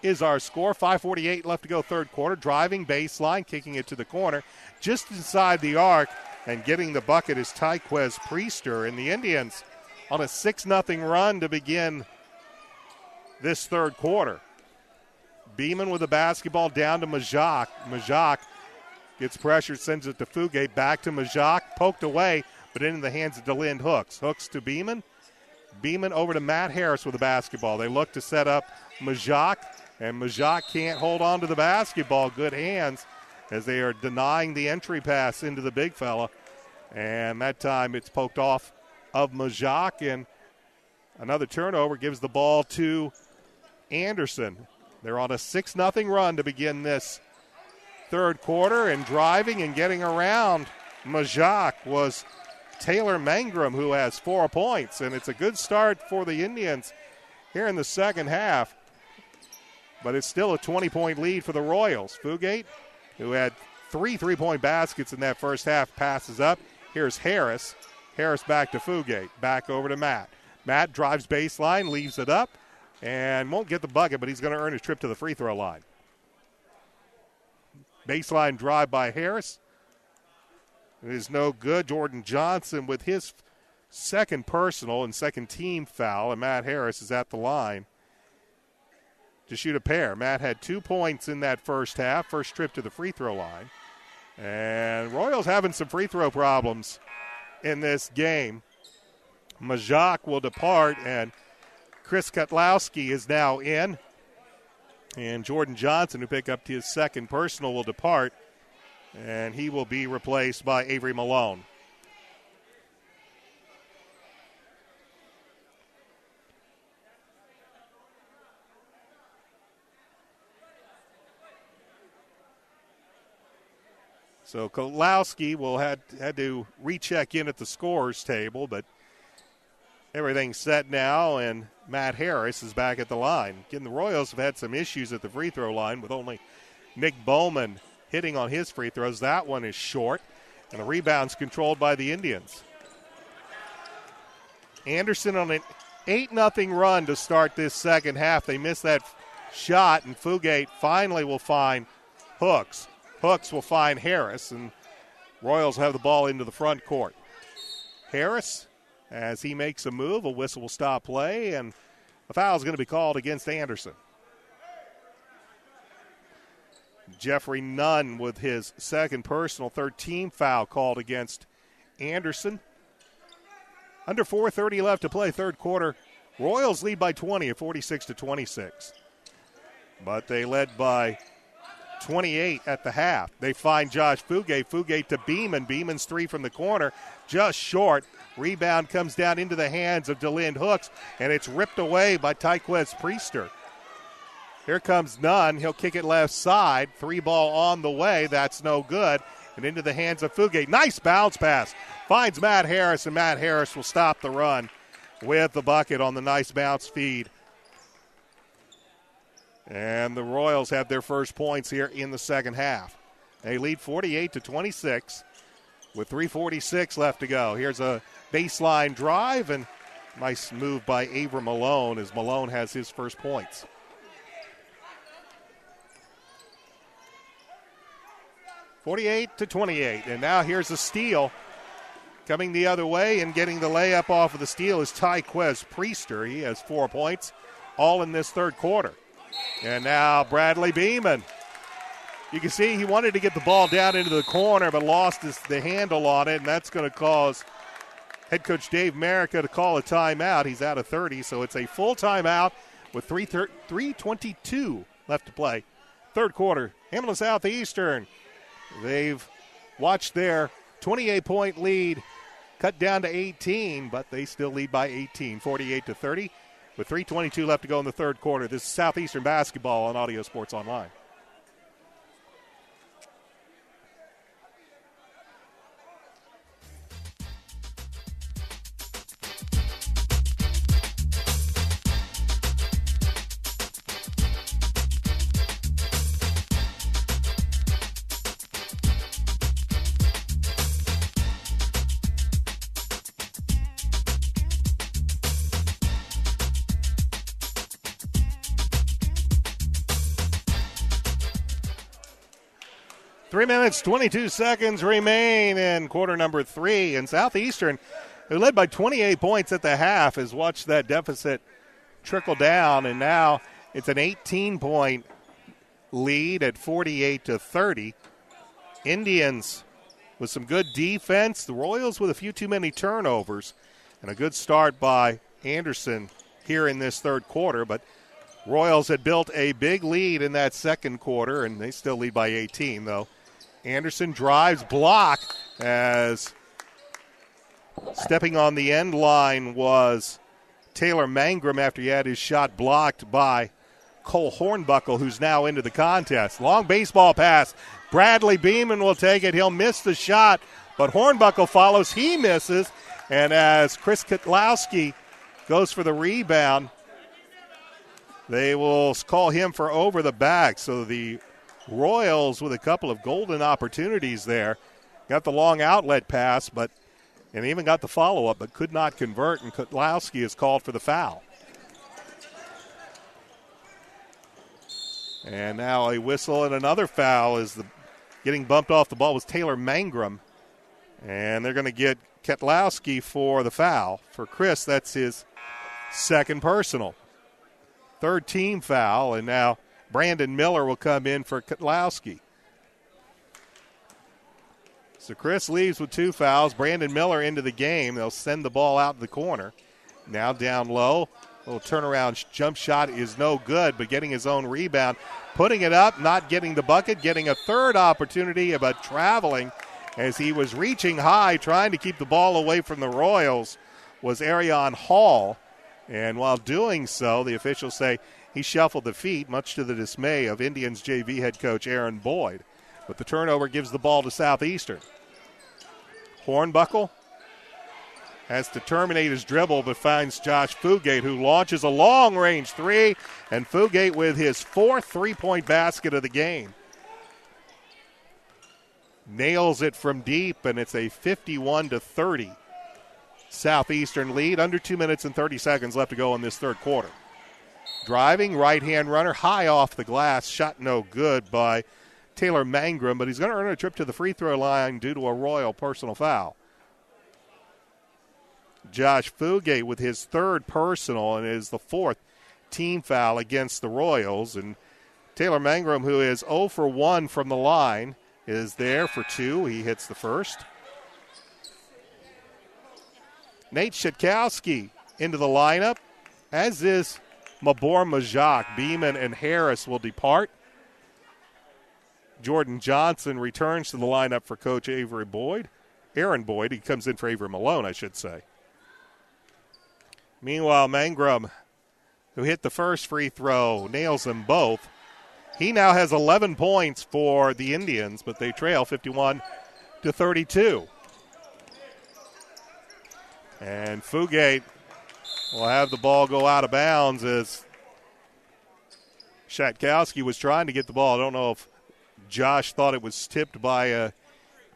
is our score. 5:48 left to go third quarter. Driving baseline, kicking it to the corner. Just inside the arc, and getting the bucket is Tyquez Priester. And the Indians on a 6-0 run to begin this third quarter. Beeman with the basketball down to Majak. Majak gets pressured, sends it to Fugate, back to Majak, poked away, but into the hands of DeLand Hooks. Hooks to Beeman. Beeman over to Matt Harris with the basketball. They look to set up Majak, and Majak can't hold on to the basketball. Good hands as they are denying the entry pass into the big fella. And that time it's poked off of Majak, and another turnover gives the ball to Anderson. They're on a 6-0 run to begin this third quarter, and driving and getting around Majak was Taylor Mangrum, who has 4 points, and it's a good start for the Indians here in the second half. But it's still a 20-point lead for the Royals. Fugate, who had 3 3-point baskets in that first half, passes up. Here's Harris. Harris back to Fugate. Back over to Matt. Matt drives baseline, leaves it up, and won't get the bucket, but he's going to earn his trip to the free throw line. Baseline drive by Harris. It is no good. Jordan Johnson with his second personal and second team foul, and Matt Harris is at the line to shoot a pair. Matt had 2 points in that first half, first trip to the free throw line. And Royals having some free throw problems in this game. Majak will depart, and Chris Kotlowski is now in. And Jordan Johnson, who picked up his second personal, will depart, and he will be replaced by Avery Malone. So Kotlowski will had to recheck in at the scorer's table, but everything's set now, and Matt Harris is back at the line. Again, the Royals have had some issues at the free throw line with only Nick Bowman hitting on his free throws. That one is short, and the rebound's controlled by the Indians. Anderson on an 8-0 run to start this second half. They missed that shot, and Fugate finally will find Hooks. Hooks will find Harris, and Royals have the ball into the front court. Harris, as he makes a move, a whistle will stop play, and a foul is going to be called against Anderson. Jeffrey Nunn with his second personal, third team foul called against Anderson. Under 4:30 left to play, third quarter. Royals lead by 20 at 46-26. But they led by 28 at the half. They find Josh Fugate. Fugate to Beeman. Beeman's three from the corner, just short. Rebound comes down into the hands of DeLynn Hooks, and it's ripped away by Tyquez Priester. Here comes Nunn. He'll kick it left side. 3-ball on the way. That's no good. And into the hands of Fugate. Nice bounce pass. Finds Matt Harris, and Matt Harris will stop the run with the bucket on the nice bounce feed. And the Royals have their first points here in the second half. They lead 48-26 with 3:46 left to go. Here's a baseline drive, and nice move by Avery Malone as Malone has his first points. (48-28), and now here's a steal. Coming the other way and getting the layup off of the steal is Tyquez Priester. He has 4 points, all in this third quarter. And now Bradley Beeman. You can see he wanted to get the ball down into the corner but lost the handle on it, and that's going to cause head coach Dave Marica to call a timeout. He's out of 30, so it's a full timeout with 3:22 left to play. Third quarter, Hamilton Southeastern. They've watched their 28-point lead cut down to 18, but they still lead by 18, 48-30. With 3:22 left to go in the third quarter. This is Southeastern basketball on Audio Sports Online. Three minutes, 22 seconds remain in quarter number 3. And Southeastern, who led by 28 points at the half, has watched that deficit trickle down. And now it's an 18-point lead at 48-30. Indians with some good defense. The Royals with a few too many turnovers. And a good start by Anderson here in this third quarter, but Royals had built a big lead in that second quarter, and they still lead by 18, though. Anderson drives, block, as stepping on the end line was Taylor Mangrum after he had his shot blocked by Cole Hornbuckle, who's now into the contest. Long baseball pass. Bradley Beeman will take it. He'll miss the shot, but Hornbuckle follows. He misses, and as Chris Kotlowski goes for the rebound, they will call him for over the back. So the Royals with a couple of golden opportunities there. Got the long outlet pass, and even got the follow-up, but could not convert, and Kotlowski is called for the foul. And now a whistle and another foul as getting bumped off the ball was Taylor Mangrum. And they're going to get Kotlowski for the foul. For Chris, that's his second personal. Third team foul, and now Brandon Miller will come in for Kotlowski. So Chris leaves with 2 fouls. Brandon Miller into the game. They'll send the ball out to the corner. Now down low. Little turnaround jump shot is no good, but getting his own rebound. Putting it up, not getting the bucket, getting a third opportunity, but traveling as he was reaching high, trying to keep the ball away from the Royals, was Arion Hall. And while doing so, the officials say he shuffled the feet, much to the dismay of Indians JV head coach Aaron Boyd. But the turnover gives the ball to Southeastern. Hornbuckle has to terminate his dribble, but finds Josh Fugate, who launches a long-range three, and Fugate with his 4th three-point basket of the game. Nails it from deep, and it's a 51-30 Southeastern lead. Under 2 minutes and 30 seconds left to go in this third quarter. Driving, right-hand runner, high off the glass, shot no good by Taylor Mangrum, but he's going to earn a trip to the free throw line due to a Royal personal foul. Josh Fugate with his 3rd personal, and is the 4th team foul against the Royals. And Taylor Mangrum, who is 0 for 1 from the line, is there for 2. He hits the first. Nate Shitkowski into the lineup, as is Mabor Majak. Beeman and Harris will depart. Jordan Johnson returns to the lineup for Coach Aaron Boyd. He comes in for Avery Malone, I should say. Meanwhile, Mangrum, who hit the first free throw, nails them both. He now has 11 points for the Indians, but they trail 51-32. And Fugate will have the ball go out of bounds as Shitkowski was trying to get the ball. I don't know if Josh thought it was tipped by a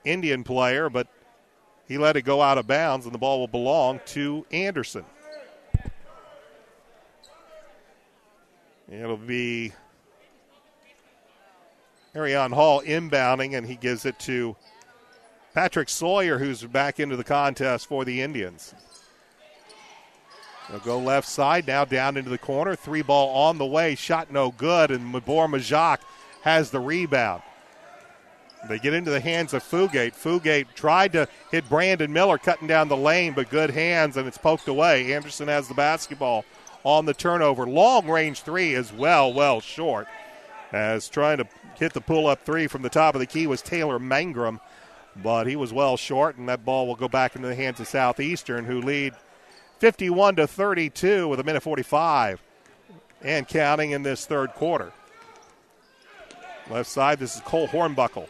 Indian player, but he let it go out of bounds, and the ball will belong to Anderson. It'll be Arion Hall inbounding, and he gives it to Patrick Sawyer, who's back into the contest for the Indians. They'll go left side now, down into the corner. 3-ball on the way, shot no good, and Mabor Majak has the rebound. They get into the hands of Fugate. Fugate tried to hit Brandon Miller cutting down the lane, but good hands, and it's poked away. Anderson has the basketball on the turnover. Long-range three is well short. As trying to hit the pull-up three from the top of the key was Taylor Mangrum, but he was well short, and that ball will go back into the hands of Southeastern, who lead 51-32 with 1:45 and counting in this third quarter. Left side, this is Cole Hornbuckle.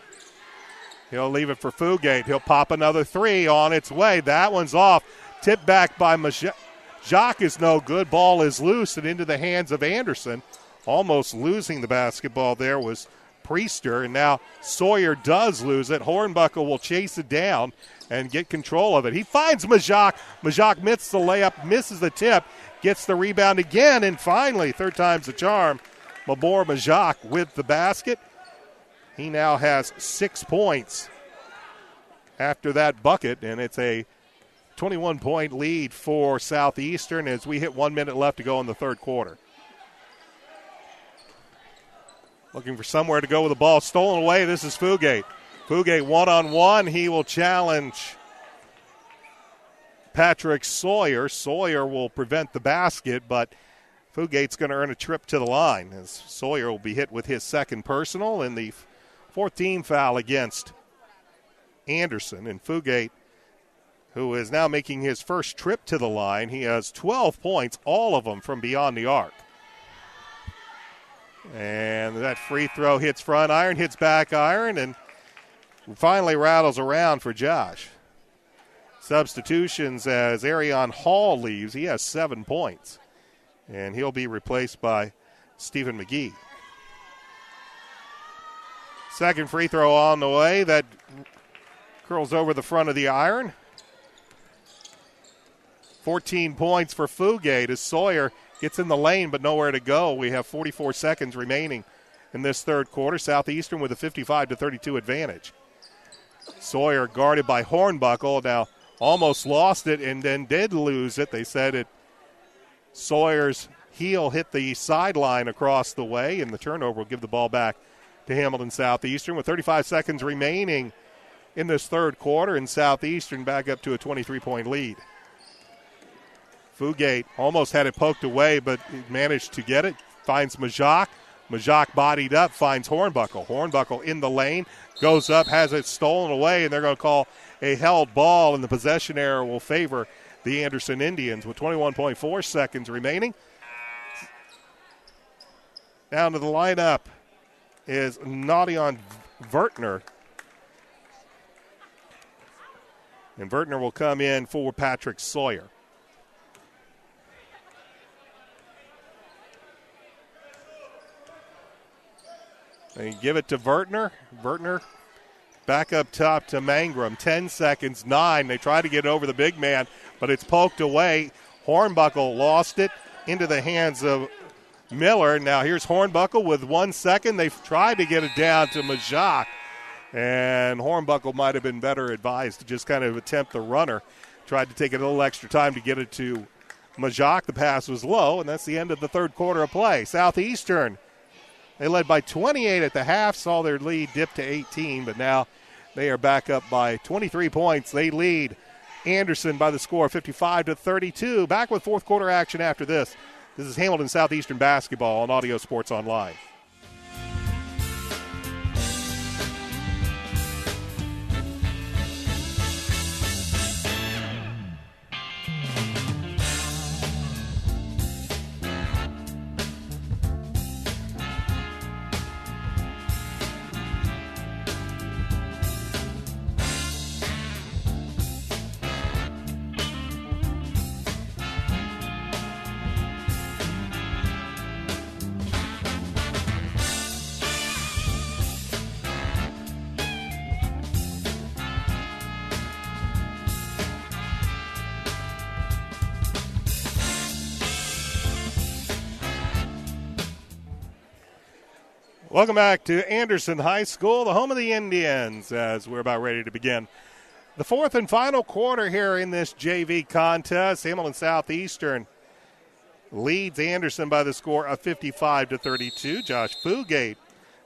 He'll leave it for Fugate. He'll pop another three on its way. That one's off. Tipped back by Majak is no good. Ball is loose and into the hands of Anderson. Almost losing the basketball there was Priester, and now Sawyer does lose it. Hornbuckle will chase it down and get control of it. He finds Majak. Majak misses the layup, misses the tip, gets the rebound again, and finally, third time's the charm, Mabor Majak with the basket. He now has 6 points after that bucket, and it's a 21-point lead for Southeastern as we hit 1 minute left to go in the third quarter. Looking for somewhere to go with the ball. Stolen away. This is Fugate. Fugate one-on-one. He will challenge Patrick Sawyer. Sawyer will prevent the basket, but Fugate's going to earn a trip to the line as Sawyer will be hit with his second personal and the 14th foul against Anderson. And Fugate, who is now making his first trip to the line, he has 12 points, all of them from beyond the arc. And that free throw hits front iron, hits back iron, and finally rattles around for Josh. Substitutions as Arion Hall leaves. He has 7 points. And he'll be replaced by Stephen McGee. Second free throw on the way. That curls over the front of the iron. 14 points for Fugate as Sawyer gets in the lane but nowhere to go. We have 44 seconds remaining in this third quarter. Southeastern with a 55-32 advantage. Sawyer guarded by Hornbuckle. Now almost lost it and then did lose it. They said it. Sawyer's heel hit the sideline across the way, and the turnover will give the ball back to Hamilton Southeastern with 35 seconds remaining in this third quarter, and Southeastern back up to a 23-point lead. Fugate almost had it poked away, but managed to get it. Finds Majak. Majak bodied up, finds Hornbuckle. Hornbuckle in the lane, goes up, has it stolen away, and they're going to call a held ball, and the possession error will favor the Anderson Indians with 21.4 seconds remaining. Down to the lineup is Nadion Vertner. And Vertner will come in for Patrick Sawyer. They give it to Vertner. Vertner back up top to Mangrum. 10 seconds, 9. They try to get over the big man, but it's poked away. Hornbuckle lost it into the hands of Miller. Now here's Hornbuckle with 1 second. They've tried to get it down to Majak, and Hornbuckle might have been better advised to just kind of attempt the runner. Tried to take a little extra time to get it to Majak. The pass was low, and that's the end of the third quarter of play. Southeastern, they led by 28 at the half, saw their lead dip to 18, but now they are back up by 23 points. They lead Anderson by the score 55-32. Back with fourth quarter action after this. This is Hamilton Southeastern basketball on Audio Sports Online. Welcome back to Anderson High School, the home of the Indians, as we're about ready to begin the fourth and final quarter here in this JV contest. Hamilton Southeastern leads Anderson by the score of 55-32. Josh Fugate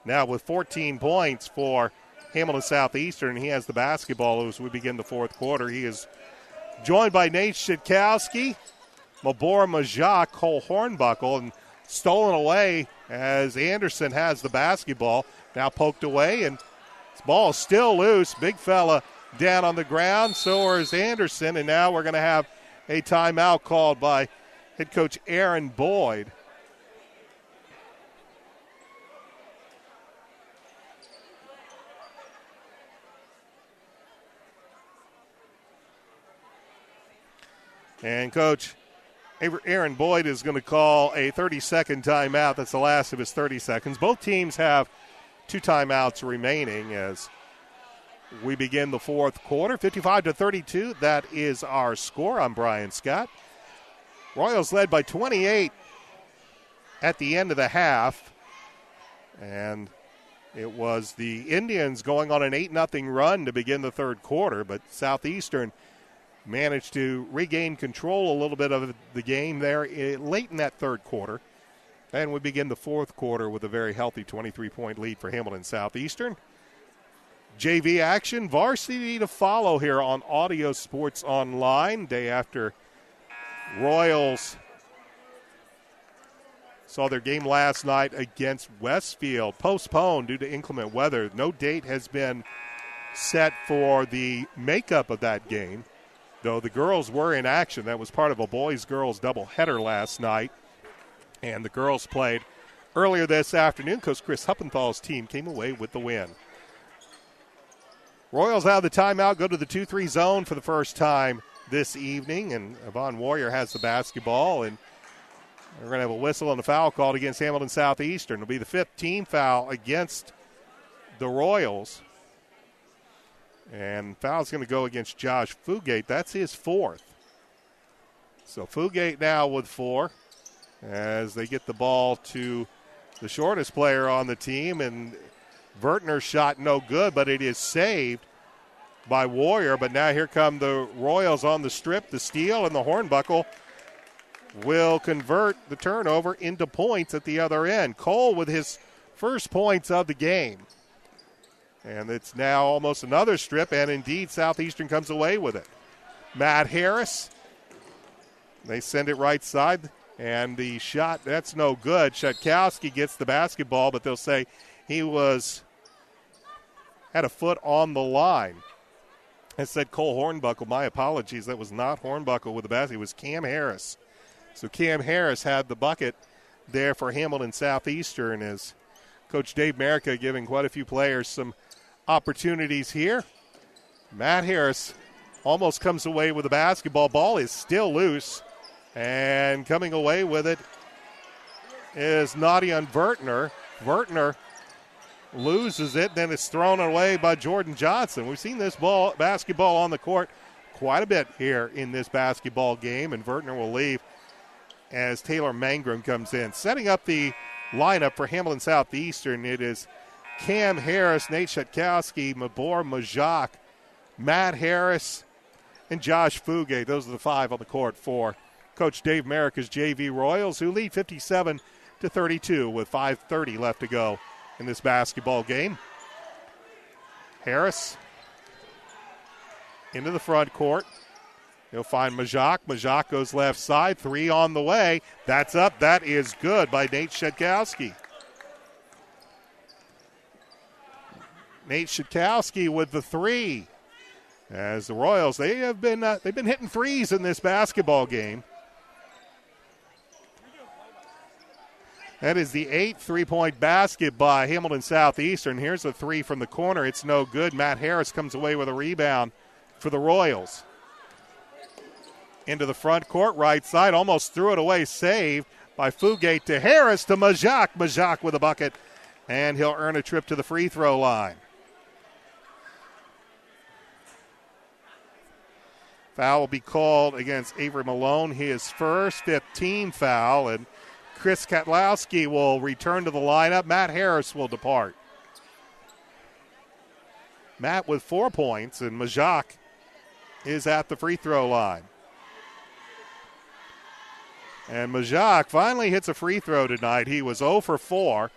now with 14 points for Hamilton Southeastern. He has the basketball as we begin the fourth quarter. He is joined by Nate Shitkowski, Mabor Majak, Cole Hornbuckle, and stolen away as Anderson has the basketball. Now poked away, and this ball is still loose. Big fella down on the ground. So is Anderson, and now we're going to have a timeout called by head coach Aaron Boyd. And Coach Aaron Boyd is going to call a 30-second timeout. That's the last of his 30 seconds. Both teams have 2 timeouts remaining as we begin the fourth quarter. 55-32, that is our score. I'm Brian Scott. Royals led by 28 at the end of the half. And it was the Indians going on an 8-0 run to begin the third quarter, but Southeastern managed to regain control a little bit of the game there late in that third quarter. And we begin the fourth quarter with a very healthy 23-point lead for Hamilton Southeastern. JV action, varsity to follow here on Audio Sports Online. Day after Royals saw their game last night against Westfield postponed due to inclement weather. No date has been set for the makeup of that game, though the girls were in action. That was part of a boys-girls doubleheader last night, and the girls played earlier this afternoon. Coach Chris Huppenthal's team came away with the win. Royals out of the timeout, go to the 2-3 zone for the first time this evening, and Yvonne Warrior has the basketball, and we're going to have a whistle and a foul called against Hamilton Southeastern. It'll be the 5th team foul against the Royals, and foul's going to go against Josh Fugate. That's his 4th. So Fugate now with 4 as they get the ball to the shortest player on the team, and Vertner's shot no good, but it is saved by Warrior. But now here come the Royals on the strip, the steal, and the Hornbuckle will convert the turnover into points at the other end. Cole with his first points of the game. And it's now almost another strip, and indeed Southeastern comes away with it. Matt Harris, they send it right side, and the shot, that's no good. Shetkowski gets the basketball, but they'll say he had a foot on the line. I said Cole Hornbuckle. My apologies. That was not Hornbuckle with the basket. It was Cam Harris. So Cam Harris had the bucket there for Hamilton Southeastern, as Coach Dave Merica giving quite a few players some opportunities here. Matt Harris almost comes away with the basketball. Ball is still loose, and coming away with it is Nadian Vertner. Vertner loses it, then it's thrown away by Jordan Johnson. We've seen this basketball on the court quite a bit here in this basketball game, and Vertner will leave as Taylor Mangrum comes in. Setting up the lineup for Hamilton Southeastern, it is Cam Harris, Nate Shetkowski, Mabor Majak, Matt Harris, and Josh Fugate. Those are the 5 on the court for Coach Dave Merica's JV Royals, who lead 57-32 with 5:30 left to go in this basketball game. Harris into the front court. He'll find Majak. Majak goes left side. 3 on the way. That's up. That is good by Nate Shetkowski. Nate Shetkowski with the 3. As the Royals, they've been hitting threes in this basketball game. That is the 8th three-point basket by Hamilton Southeastern. Here's a 3 from the corner. It's no good. Matt Harris comes away with a rebound for the Royals. Into the front court, right side. Almost threw it away. Saved by Fugate to Harris to Majak. Majak with a bucket, and he'll earn a trip to the free throw line. Foul will be called against Avery Malone. His first 15 foul, and Chris Katlowski will return to the lineup. Matt Harris will depart. Matt with 4 points, and Majak is at the free throw line. And Majak finally hits a free throw tonight. He was 0 for 4,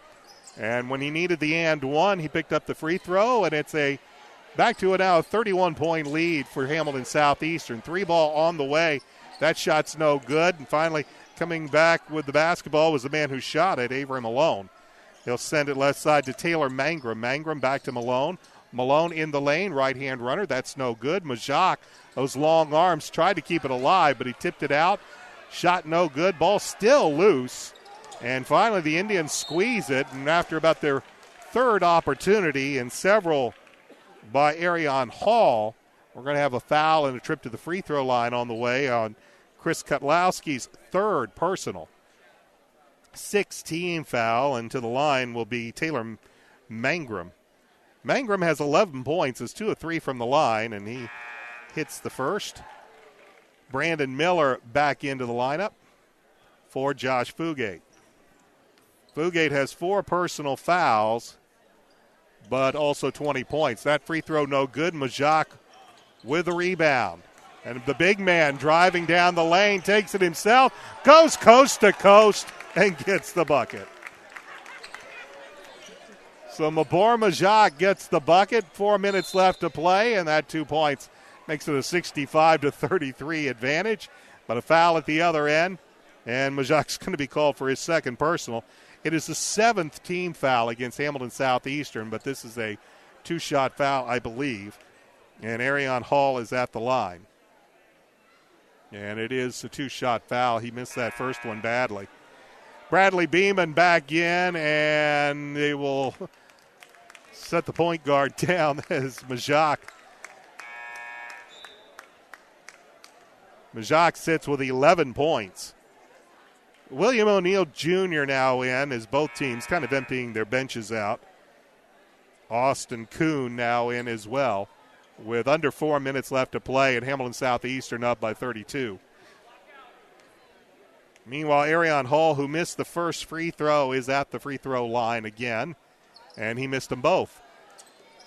and when he needed the and one, he picked up the free throw, and it's back to now a 31-point lead for Hamilton Southeastern. 3-ball on the way. That shot's no good, and finally coming back with the basketball was the man who shot it, Avery Malone. He'll send it left side to Taylor Mangrum. Mangrum back to Malone. Malone in the lane, right-hand runner. That's no good. Majak, those long arms, tried to keep it alive, but he tipped it out. Shot no good. Ball still loose. And finally the Indians squeeze it, and after about their 3rd opportunity and several by Arion Hall, we're going to have a foul and a trip to the free throw line on the way on Chris Katlowski's 3rd personal. 16 foul, and to the line will be Taylor Mangrum. Mangrum has 11 points, is 2 of 3 from the line, and he hits the first. Brandon Miller back into the lineup for Josh Fugate. Fugate has 4 personal fouls, but also 20 points. That free throw no good. Majak with a rebound. And the big man driving down the lane, takes it himself, goes coast to coast, and gets the bucket. So Mabor Majak gets the bucket. 4 minutes left to play, and that 2 points makes it a 65-33 advantage. But a foul at the other end, and Majak's going to be called for his second personal. It is the 7th team foul against Hamilton Southeastern, but this is a 2-shot foul, I believe. And Arion Hall is at the line. And it is a 2-shot foul. He missed that first one badly. Bradley Beeman back in, and they will set the point guard down as Majak sits with 11 points. William O'Neill Jr. now in as both teams kind of emptying their benches out. Austin Kuhn now in as well with under 4 minutes left to play, and Hamilton Southeastern up by 32. Meanwhile, Arion Hall, who missed the first free throw, is at the free throw line again, and he missed them both.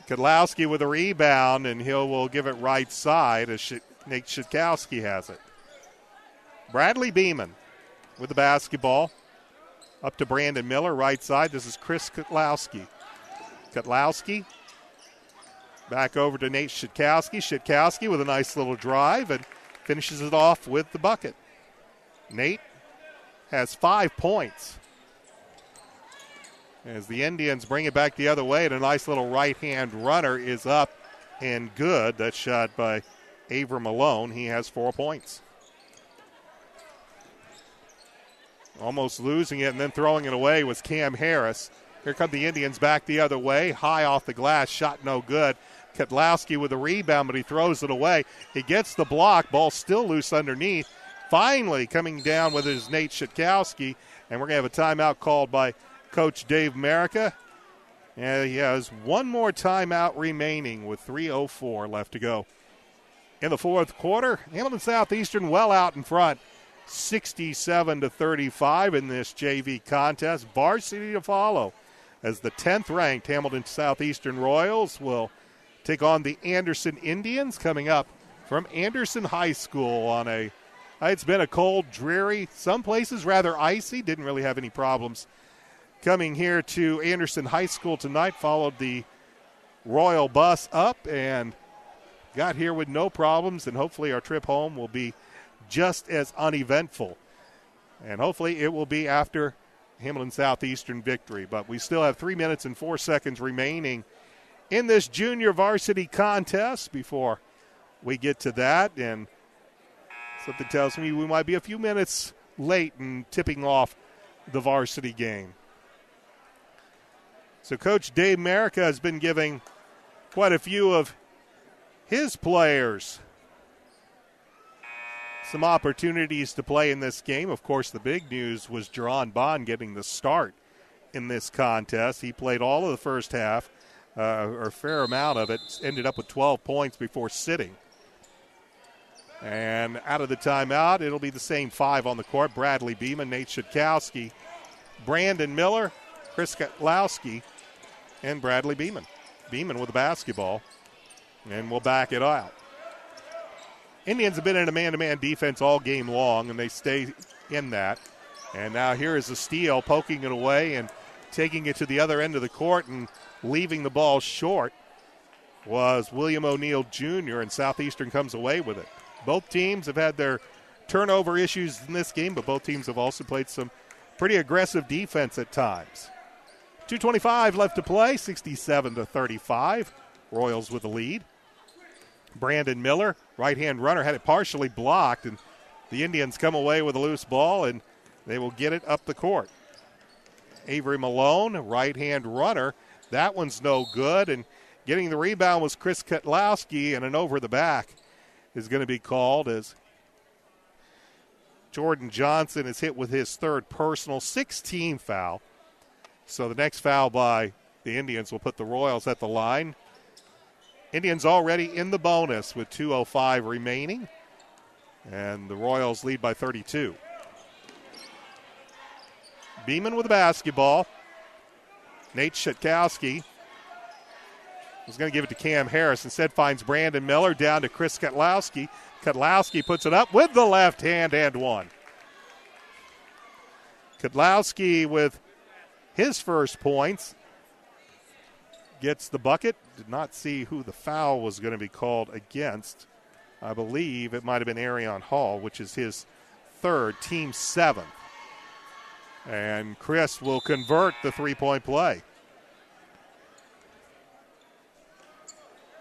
Kedlowski with a rebound, and will give it right side as Nate Shitkowski has it. Bradley Beeman with the basketball. Up to Brandon Miller, right side. This is Chris Kedlowski. Kedlowski back over to Nate Shitkowski. Shitkowski with a nice little drive and finishes it off with the bucket. Nate has 5 points as the Indians bring it back the other way, and a nice little right-hand runner is up and good. That's shot by Avery Malone. He has 4 points. Almost losing it and then throwing it away was Cam Harris. Here come the Indians back the other way. High off the glass, shot no good. Kedlowski with a rebound, but he throws it away. He gets the block. Ball still loose underneath. Finally coming down with his Nate Shitkowski, and we're going to have a timeout called by Coach Dave Merica. And he has one more timeout remaining with 3:04 left to go. In the fourth quarter, Hamilton Southeastern well out in front, 67-35 in this JV contest. Varsity to follow as the 10th-ranked Hamilton Southeastern Royals will take on the Anderson Indians coming up from Anderson High School on it's been a cold, dreary, some places rather icy. Didn't really have any problems coming here to Anderson High School tonight. Followed the Royal bus up and got here with no problems, and hopefully our trip home will be just as uneventful. And hopefully it will be after Hamilton Southeastern victory. But we still have 3 minutes and 4 seconds remaining in this junior varsity contest before we get to that. And something tells me we might be a few minutes late in tipping off the varsity game. So Coach Dave Merica has been giving quite a few of his players some opportunities to play in this game. Of course, the big news was Jerron Bond getting the start in this contest. He played all of the first half, or a fair amount of it, ended up with 12 points before sitting. And out of the timeout, it'll be the same 5 on the court. Bradley Beeman, Nate Shitkowski, Brandon Miller, Chris Kedlowski, and Bradley Beeman. Beeman with the basketball, and we'll back it out. Indians have been in a man-to-man defense all game long, and they stay in that. And now here is a steal, poking it away and taking it to the other end of the court and leaving the ball short was William O'Neill Jr., and Southeastern comes away with it. Both teams have had their turnover issues in this game, but both teams have also played some pretty aggressive defense at times. 2:25 left to play, 67-35. Royals with the lead. Brandon Miller, right-hand runner, had it partially blocked, and the Indians come away with a loose ball, and they will get it up the court. Avery Malone, right-hand runner. That one's no good, and getting the rebound was Chris Kedlowski, and an over-the-back is going to be called as Jordan Johnson is hit with his third personal, 6-team foul. So the next foul by the Indians will put the Royals at the line. Indians already in the bonus with 2:05 remaining, and the Royals lead by 32. Beeman with the basketball. Nate Shitkowski was going to give it to Cam Harris. Instead finds Brandon Miller down to Chris Kedlowski. Kedlowski puts it up with the left hand and one. Kedlowski with his first points. gets the bucket. Did not see who the foul was going to be called against. I believe it might have been Arion Hall, which is his third, team 7th. And Chris will convert the three-point play.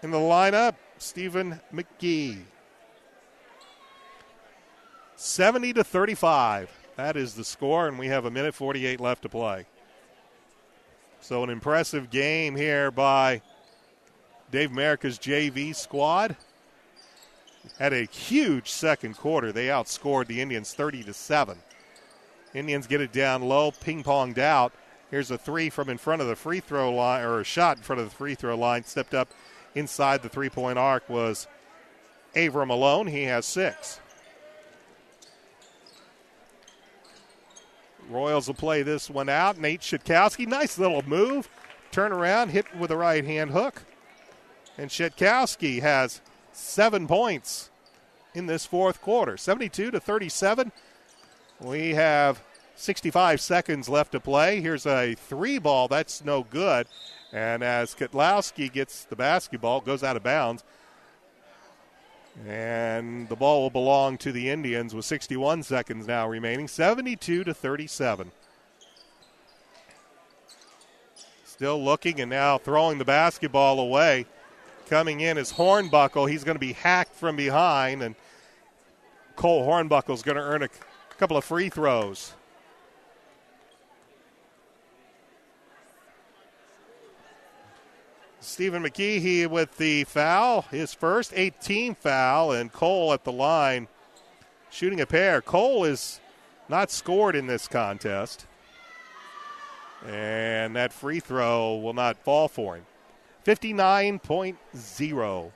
In the lineup, Stephen McGee. 70-35. That is the score, and we have 1:48 left to play. So an impressive game here by Dave America's JV squad. Had a huge second quarter. They outscored the Indians 30-7. Indians get it down low, ping-ponged out. Here's a three from in front of the free throw line, or a shot in front of the free throw line. Stepped up inside the three-point arc was Avery Malone. He has 6. Royals will play this one out. Nate Shitkowski, nice little move. Turn around, hit with a right-hand hook. And Shitkowski has 7 points in this fourth quarter. 72-37. We have 65 seconds left to play. Here's a 3-ball. That's no good. And as Kotlowski gets the basketball, goes out of bounds. And the ball will belong to the Indians with 61 seconds now remaining. 72-37. Still looking and now throwing the basketball away. Coming in is Hornbuckle. He's going to be hacked from behind, and Cole Hornbuckle is going to earn a couple of free throws. Stephen McGehee with the foul, his first 8th-team foul, and Cole at the line shooting a pair. Cole is not scored in this contest, and that free throw will not fall for him. 59.0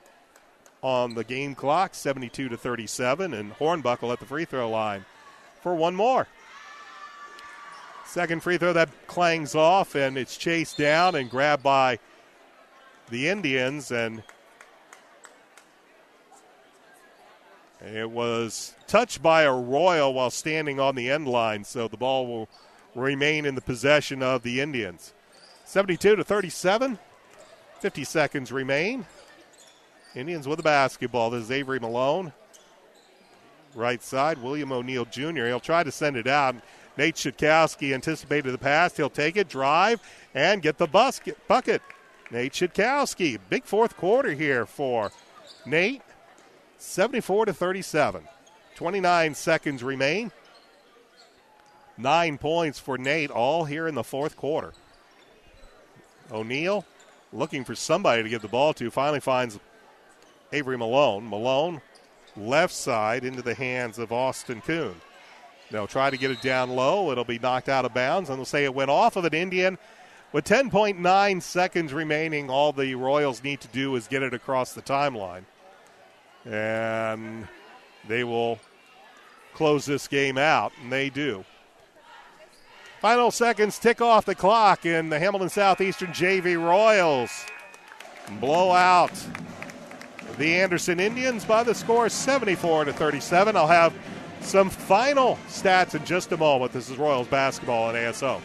on the game clock, 72-37, and Hornbuckle at the free throw line for one more. Second free throw that clangs off, and it's chased down and grabbed by the Indians, and it was touched by a Royal while standing on the end line, so the ball will remain in the possession of the Indians. 72-37, 50 seconds remain. Indians with the basketball. This is Avery Malone. Right side, William O'Neal Jr. He'll try to send it out. Nate Shitkowski anticipated the pass. He'll take it, drive, and get the bucket. Nate Shitkowski, big fourth quarter here for Nate. 74-37. 29 seconds remain. 9 points for Nate, all here in the fourth quarter. O'Neal looking for somebody to give the ball to. Finally finds Avery Malone. Malone, left side, into the hands of Austin Kuhn. They'll try to get it down low. It'll be knocked out of bounds, and they'll say it went off of an Indian. With 10.9 seconds remaining, all the Royals need to do is get it across the timeline. And they will close this game out, and they do. Final seconds tick off the clock, and the Hamilton Southeastern JV Royals blow out the Anderson Indians by the score 74-37. I'll have some final stats in just a moment. This is Royals basketball on ASO.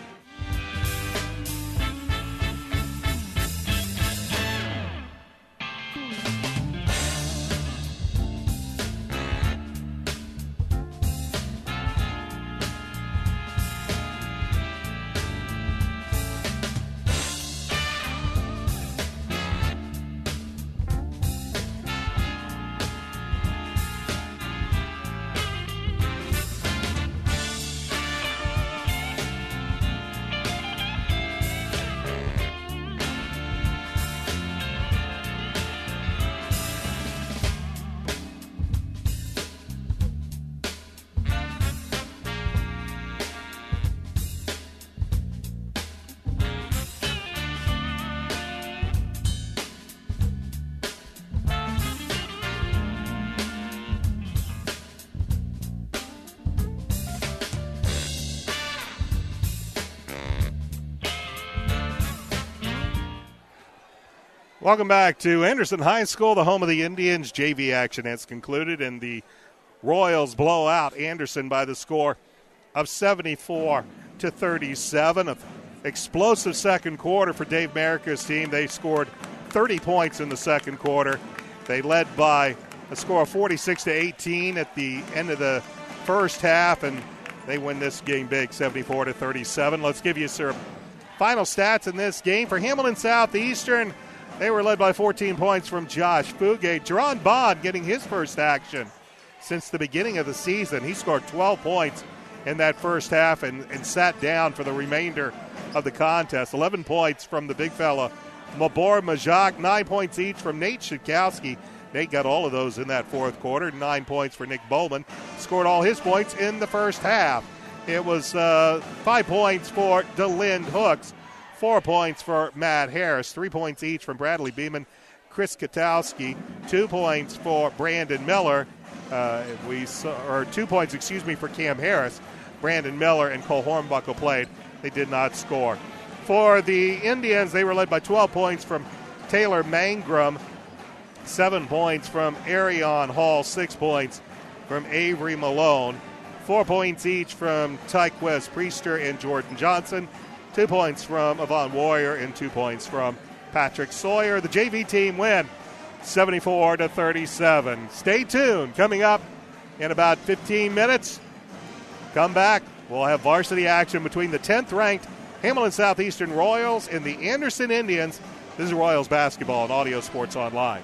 Welcome back to Anderson High School, the home of the Indians. JV action has concluded, and the Royals blow out Anderson by the score of 74-37. A explosive second quarter for Dave Merica's team. They scored 30 points in the second quarter. They led by a score of 46-18 at the end of the first half, and they win this game big, 74-37. Let's give you some final stats in this game. For Hamilton Southeastern, they were led by 14 points from Josh Fugate. Jerron Bond getting his first action since the beginning of the season. He scored 12 points in that first half and sat down for the remainder of the contest. 11 points from the big fella, Mabor Majak. 9 points each from Nate Shadkowski. Nate got all of those in that fourth quarter. 9 points for Nick Bowman. Scored all his points in the first half. It was 5 points for DeLynn Hooks. 4 points for Matt Harris. 3 points each from Bradley Beeman, Chris Katowski. 2 points for Brandon Miller. 2 points, for Cam Harris. Brandon Miller and Cole Hornbuckle played. They did not score. For the Indians, they were led by 12 points from Taylor Mangrum. 7 points from Arion Hall. 6 points from Avery Malone. 4 points each from Tyquez Priester and Jordan Johnson. 2 points from Yvonne Warrior and 2 points from Patrick Sawyer. The JV team win 74-37. Stay tuned. Coming up in about 15 minutes, come back. We'll have varsity action between the 10th-ranked Hamilton Southeastern Royals and the Anderson Indians. This is Royals basketball on Audio Sports Online.